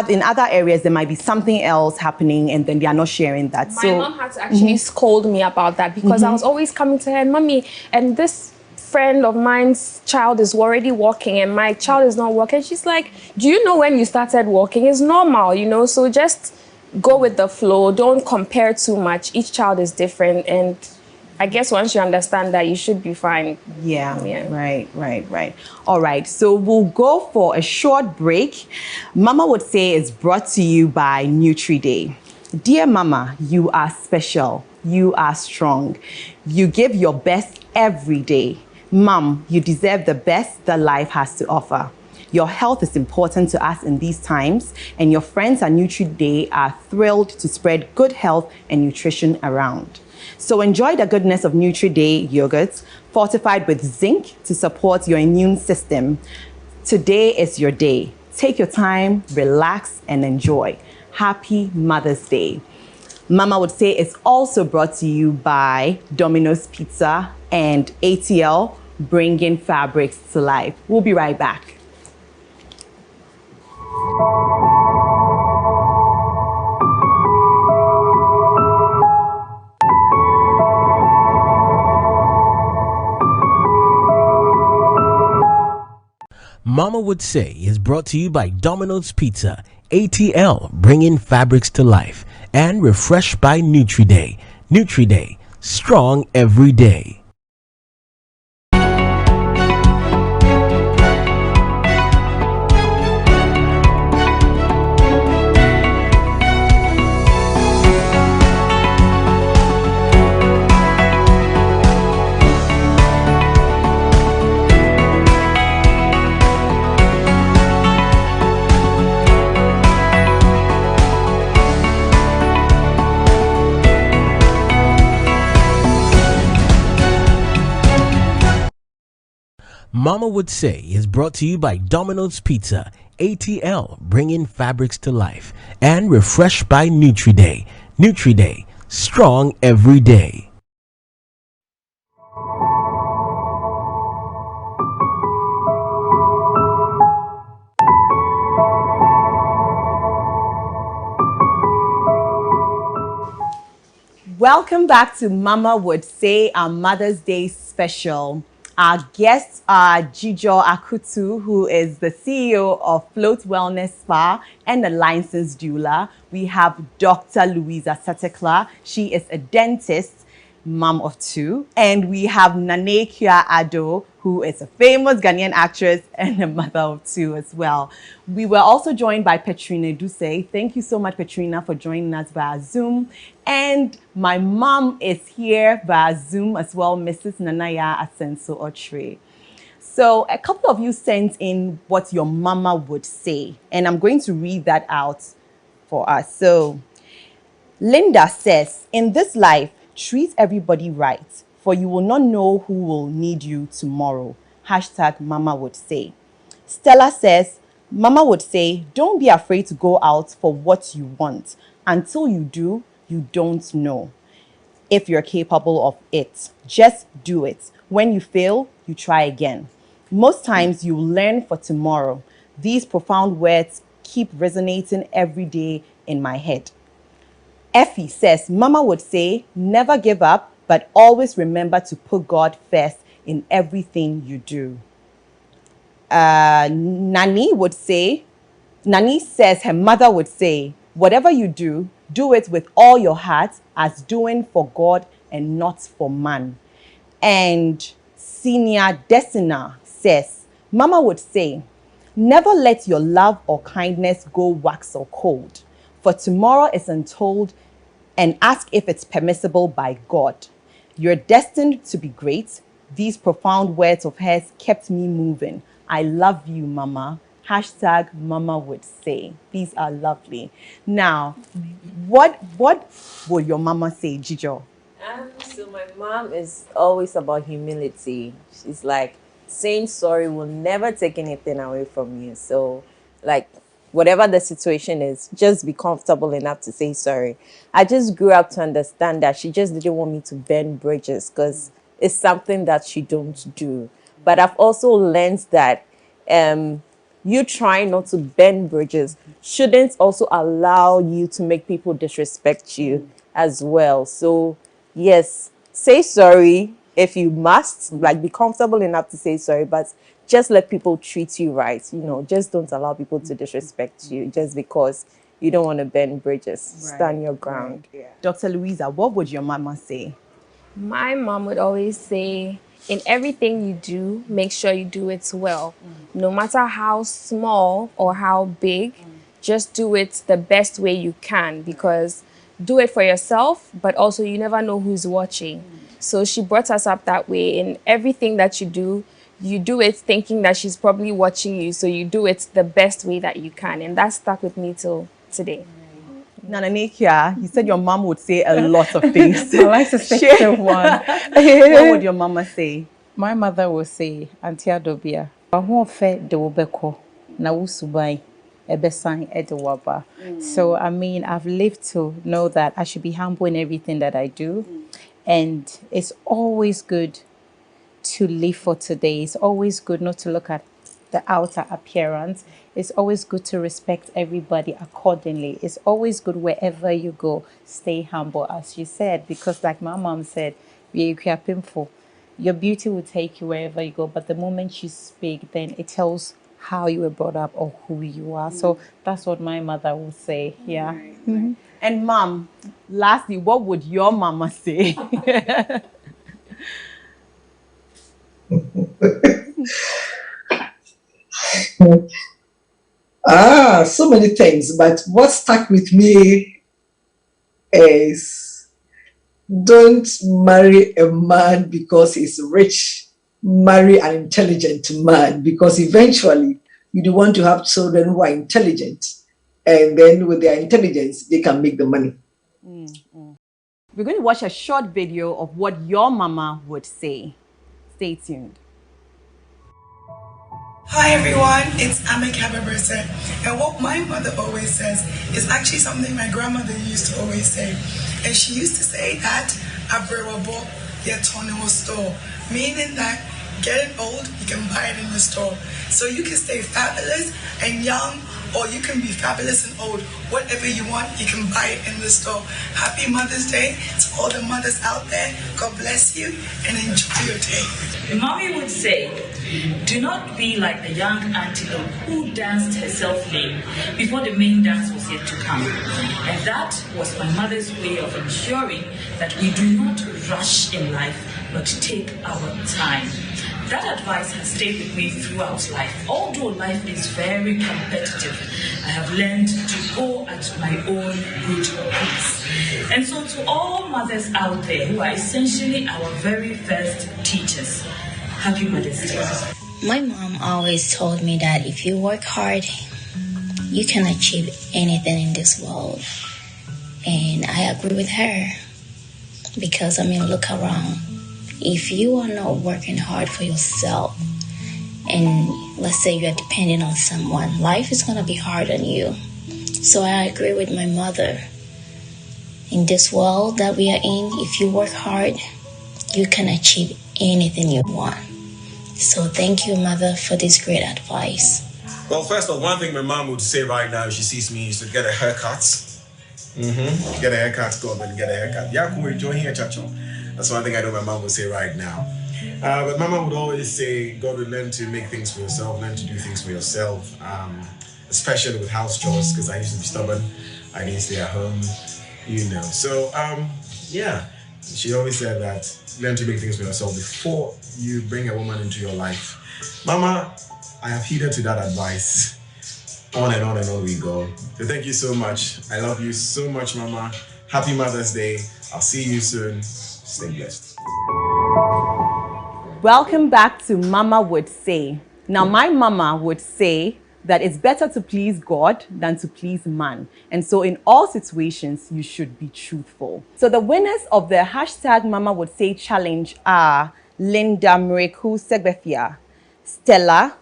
in other areas there might be something else happening, and then they are not sharing that. My mom had to actually scold me about that, because I was always coming to her, Mommy, and this friend of mine's child is already walking and my child is not walking. She's like, do you know when you started walking? It's normal, you know, so just go with the flow. Don't compare too much. Each child is different, and I guess once you understand that, you should be fine. Yeah. Right. All right, so we'll go for a short break. Mama would say it's brought to you by Nutri-Day. Dear Mama, you are special. You are strong. You give your best every day. Mom, you deserve the best that life has to offer. Your health is important to us in these times, and your friends at Nutri-Day are thrilled to spread good health and nutrition around. So enjoy the goodness of Nutri-Day yogurts, fortified with zinc to support your immune system. Today is your day. Take your time, relax, and enjoy. Happy Mother's Day. Mama would say it's also brought to you by Domino's Pizza and ATL, bringing fabrics to life. We'll be right back. Mama Would Say is brought to you by Domino's Pizza, ATL, bringing fabrics to life, and refreshed by Nutri-Day. Nutri-Day, strong every day. Mama Would Say is brought to you by Domino's Pizza, ATL, bringing fabrics to life, and refreshed by Nutri-Day. Nutri-Day, strong every day. Welcome back to Mama Would Say, our Mother's Day special. Our guests are Jijo Akutu, who is the CEO of Float Wellness Spa and a licensed doula. We have Dr. Louisa Satekla. She is a dentist, mom of two. And we have Nane Kia Ado, who is a famous Ghanaian actress and a mother of two as well. We were also joined by Petrina Duse. Thank you so much, Petrina, for joining us via Zoom. And my mom is here via Zoom as well, Mrs. Nanaya Asenso Ochre. So a couple of you sent in what your mama would say, and I'm going to read that out for us. So Linda says, in this life, treat everybody right, for you will not know who will need you tomorrow. Hashtag Mama Would Say. Stella says, Mama would say, don't be afraid to go out for what you want. Until you do, you don't know if you're capable of it. Just do it. When you fail, you try again. Most times you learn for tomorrow. These profound words keep resonating every day in my head. Effie says, Mama would say, never give up, but always remember to put God first in everything you do. Nani says her mother would say, whatever you do, do it with all your heart as doing for God and not for man. And Senior Desina says, Mama would say, never let your love or kindness go wax or cold, for tomorrow is untold, and ask if it's permissible by God. You're destined to be great. These profound words of hers kept me moving. I love you, Mama. Hashtag Mama Would Say. These are lovely. Now, what would your mama say, Jijo? So my mom is always about humility. She's like, saying sorry will never take anything away from you. So, like, whatever the situation is, just be comfortable enough to say sorry. I just grew up to understand that she just didn't want me to burn bridges because it's something that she don't do. But I've also learned that you trying not to bend bridges shouldn't also allow you to make people disrespect you as well. So yes, say sorry if you must, like be comfortable enough to say sorry, but just let people treat you right. You know, just don't allow people to disrespect you just because you don't want to bend bridges. Stand your ground. Right. Yeah. Dr. Louisa, what would your mama say? My mom would always say, in everything you do, make sure you do it well. No matter how small or how big, just do it the best way you can, because do it for yourself, but also you never know who's watching. So she brought us up that way. In everything that you do it thinking that she's probably watching you, so you do it the best way that you can. And that stuck with me till today. Nana Nikia, you said your mom would say a lot of things. I like to stick to one. What would your mama say? My mother will say, Auntie Adobia, "Waho fe de wobeko na wusubai ebesan ede waba." So I mean, I've lived to know that I should be humble in everything that I do, and it's always good to live for today. It's always good not to look at the outer appearance. It's always good to respect everybody accordingly. It's always good wherever you go, stay humble, as you said, because like my mom said, we are painful. Your beauty will take you wherever you go, but the moment you speak, then it tells how you were brought up or who you are. So that's what my mother would say. Yeah. Mhm. And mom, lastly, what would your mama say? So many things, but what stuck with me is don't marry a man because he's rich. Marry an intelligent man because eventually you do want to have children who are intelligent, and then with their intelligence, they can make the money. We're going to watch a short video of what your mama would say. Stay tuned. Hi everyone, it's Amika Babersa, and what my mother always says is actually something my grandmother used to always say. And she used to say that "Abrewabo yetono store," meaning that getting old, you can buy it in the store. So you can stay fabulous and young, or you can be fabulous and old. Whatever you want, you can buy it in the store. Happy Mother's Day to all the mothers out there. God bless you and enjoy your day. Mommy would say, do not be like the young antelope who danced herself lame before the main dance was yet to come. And that was my mother's way of ensuring that we do not rush in life, but take our time. That advice has stayed with me throughout life. Although life is very competitive, I have learned to go at my own good pace. And so to all mothers out there who are essentially our very first teachers, happy Mother's Day. My mom always told me that if you work hard, you can achieve anything in this world. And I agree with her because, look around. If you are not working hard for yourself, and let's say you're depending on someone, life is going to be hard on you. So I agree with my mother. In this world that we are in, if you work hard, you can achieve anything you want. So thank you, Mother, for this great advice. Well, first of all, one thing my mom would say right now if she sees me is to get a haircut. Get a haircut, go up and get a haircut. Yeah, cool, enjoy here, chacho. That's one thing I know my mom would say right now. But my mom would always say, God will learn to make things for yourself, learn to do things for yourself, especially with house chores, because I used to be stubborn. I didn't stay at home, So, yeah, she always said that learn to make things for yourself before you bring a woman into your life. Mama, I have heeded to that advice. On and on and on we go. So thank you so much. I love you so much, Mama. Happy Mother's Day. I'll see you soon. Stay blessed. Welcome back to Mama Would Say. Now, my mama would say that it's better to please God than to please man. And so in all situations, you should be truthful. So the winners of the hashtag Mama Would Say challenge are Linda Mreku Segbefia, Stella,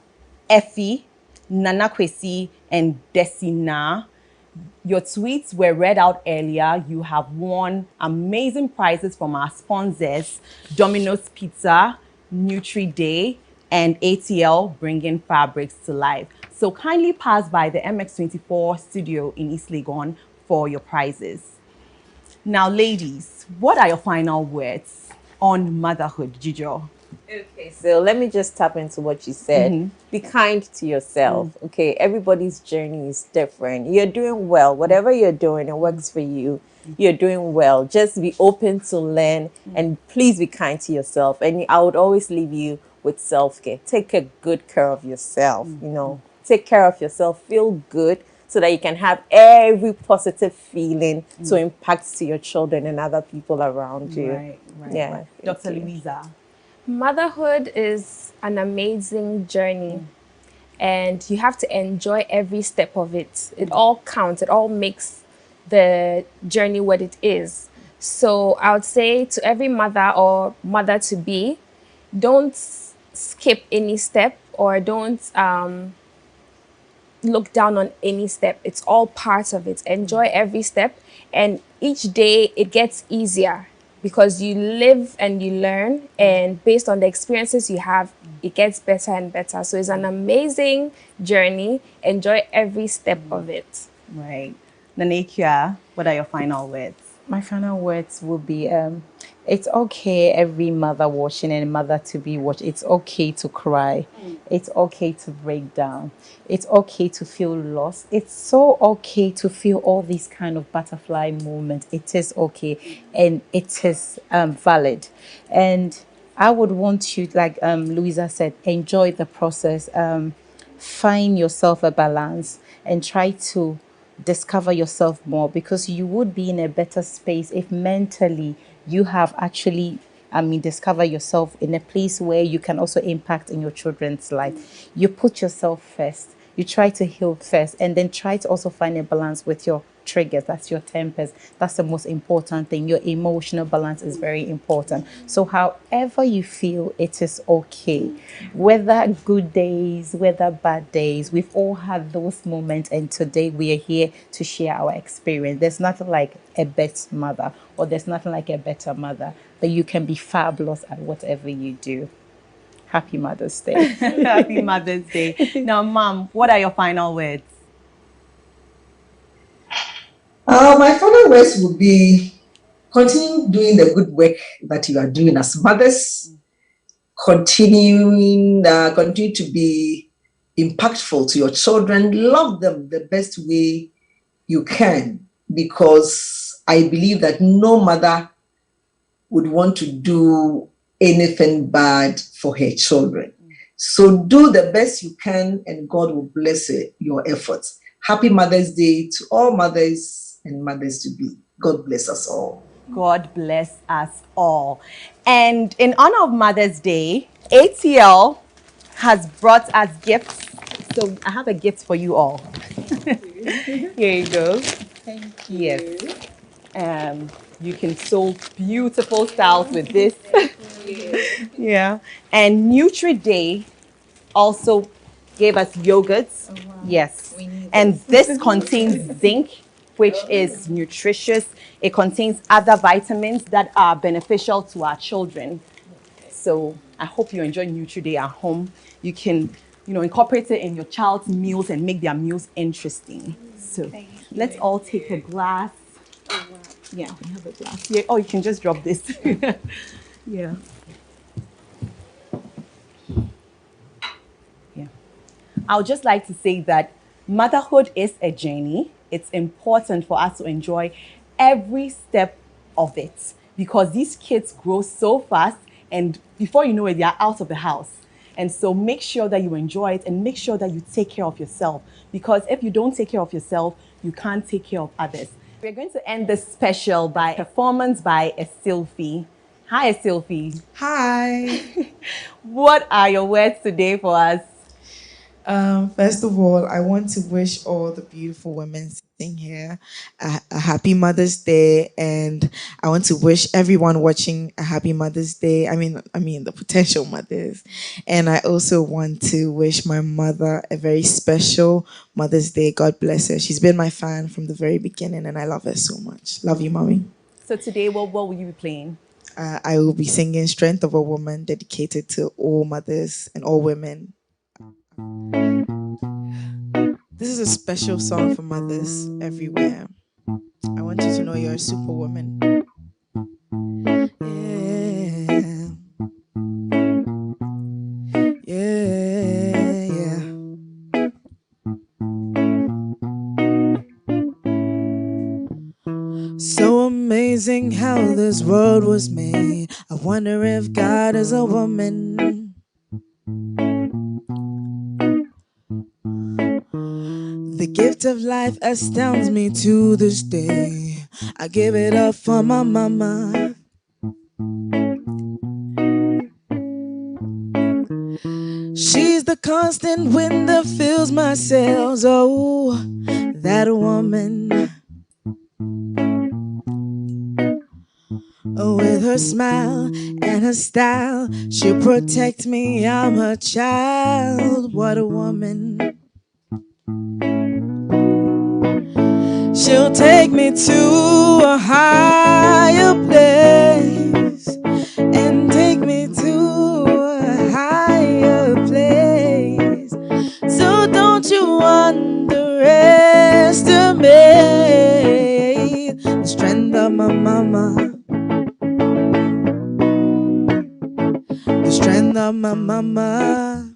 Effie, Nana Kwesi, and Desina. Your tweets were read out earlier. You have won amazing prizes from our sponsors, Domino's Pizza, Nutri Day, and ATL Bringing Fabrics to Life. So kindly pass by the MX24 studio in East Legon for your prizes. Now, ladies, what are your final words on motherhood, Jijo? Okay, so let me just tap into what you said. Be kind to yourself. Okay, everybody's journey is different. You're doing well. Whatever you're doing, it works for you. You're doing well. Just be open to learn and please be kind to yourself. And I would always leave you with self-care. Take a good care of yourself, Take care of yourself. Feel good so that you can have every positive feeling to impact to your children and other people around you. Right. Yeah. Dr. Louisa. Motherhood is an amazing journey, and you have to enjoy every step of it. It all counts. It all makes the journey what it is. So I would say to every mother or mother to be, don't skip any step or don't look down on any step. It's all part of it. Enjoy every step, and each day it gets easier because you live and you learn, and based on the experiences you have, it gets better and better. So it's an amazing journey. Enjoy every step of it. Right. Nanekia, what are your final words? My final words will be it's okay, every mother watching and mother to be watching. It's okay to cry. It's okay to break down. It's okay to feel lost. It's so okay to feel all these kind of butterfly moments. It is okay and it is valid. And I would want you, like Louisa said, enjoy the process. Find yourself a balance and try to discover yourself more, because you would be in a better space if mentally you have actually discover yourself in a place where you can also impact in your children's life. You put yourself first, you try to heal first, and then try to also find a balance with your triggers. That's your tempers. That's the most important thing. Your emotional balance is very important. So however you feel, it is okay. Whether good days, whether bad days, we've all had those moments, and today we are here to share our experience. There's nothing like a best mother, or there's nothing like a better mother, but you can be fabulous at whatever you do. Happy Mother's Day. Happy Mother's Day. Now, Mom, what are your final words? My final words would be continue doing the good work that you are doing as mothers. Continue to be impactful to your children. Love them the best way you can, because I believe that no mother would want to do anything bad for her children. So do the best you can, and God will bless your efforts. Happy Mother's Day to all mothers and mothers to be. God bless us all. God bless us all. And in honor of Mother's Day, ATL has brought us gifts. So I have a gift for you all. Here you go. Thank you. Yes. You can sew beautiful styles with this. Yeah. And Nutri Day also gave us yogurts. Oh, wow. Yes. We need And this. this contains zinc, which is nutritious. It contains other vitamins that are beneficial to our children. So I hope you enjoy Nutri Day at home. You can, incorporate it in your child's meals and make their meals interesting. So let's all take a glass. Oh, wow. Yeah, we have a glass here. Oh, you can just drop this. Yeah. Yeah. I would just like to say that motherhood is a journey. It's important for us to enjoy every step of it, because these kids grow so fast, and before you know it, they are out of the house. And so make sure that you enjoy it, and make sure that you take care of yourself, because if you don't take care of yourself, you can't take care of others. We're going to end this special by performance by Estilfi. Hi, Estilfi. Hi. What are your words today for us? First of all, I want to wish all the beautiful women sitting here a happy Mother's Day, and I want to wish everyone watching a happy Mother's Day. I mean the potential mothers, and I also want to wish my mother a very special Mother's Day. God bless her. She's been my fan from the very beginning, and I love her so much. Love you, mommy. So today, what will you be playing? I will be singing "Strength of a Woman," dedicated to all mothers and all women. This is a special song for mothers everywhere. I want you to know you're a superwoman. Yeah. Yeah. So amazing how this world was made. I wonder if God is a woman. The gift of life astounds me to this day. I give it up for my mama. She's the constant wind that fills my sails. Oh, that woman. With her smile and her style, she'll protect me. I'm her child. What a woman. She'll take me to a higher place and take me to a higher place. So don't you underestimate the strength of my mama. The strength of my mama.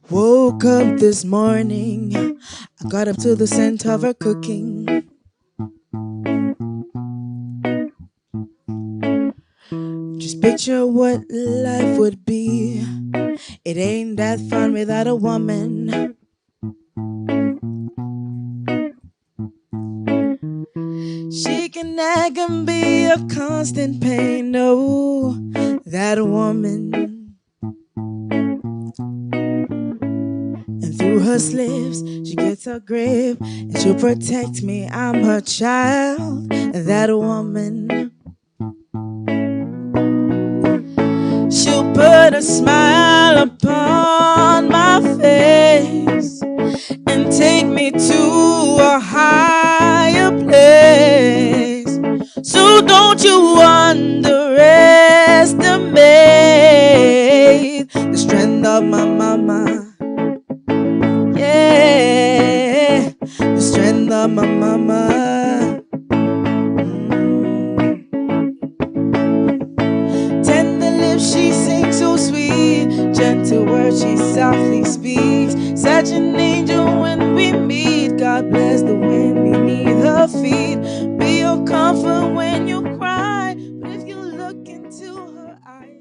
Woke up this morning, I got up to the scent of her cooking. Just picture what life would be. It ain't that fun without a woman. She can nag and be a constant pain. No, that woman. And through her slips, she gets her grip, and she'll protect me. I'm her child, that woman. She'll put a smile upon my face and take me to a higher place. So don't you underestimate the strength of my mama. Yeah, the strength of my mama. Tender lips, she sings so sweet. Gentle words, she softly speaks. Such an angel when we meet. God bless the wind beneath her feet. Be your comfort when you cry. But if you look into her eyes.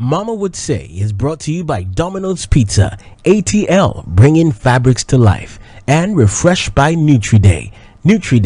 Mama Would Say is brought to you by Domino's Pizza, ATL, bringing fabrics to life, and refreshed by Nutri-Day. Nutri-Day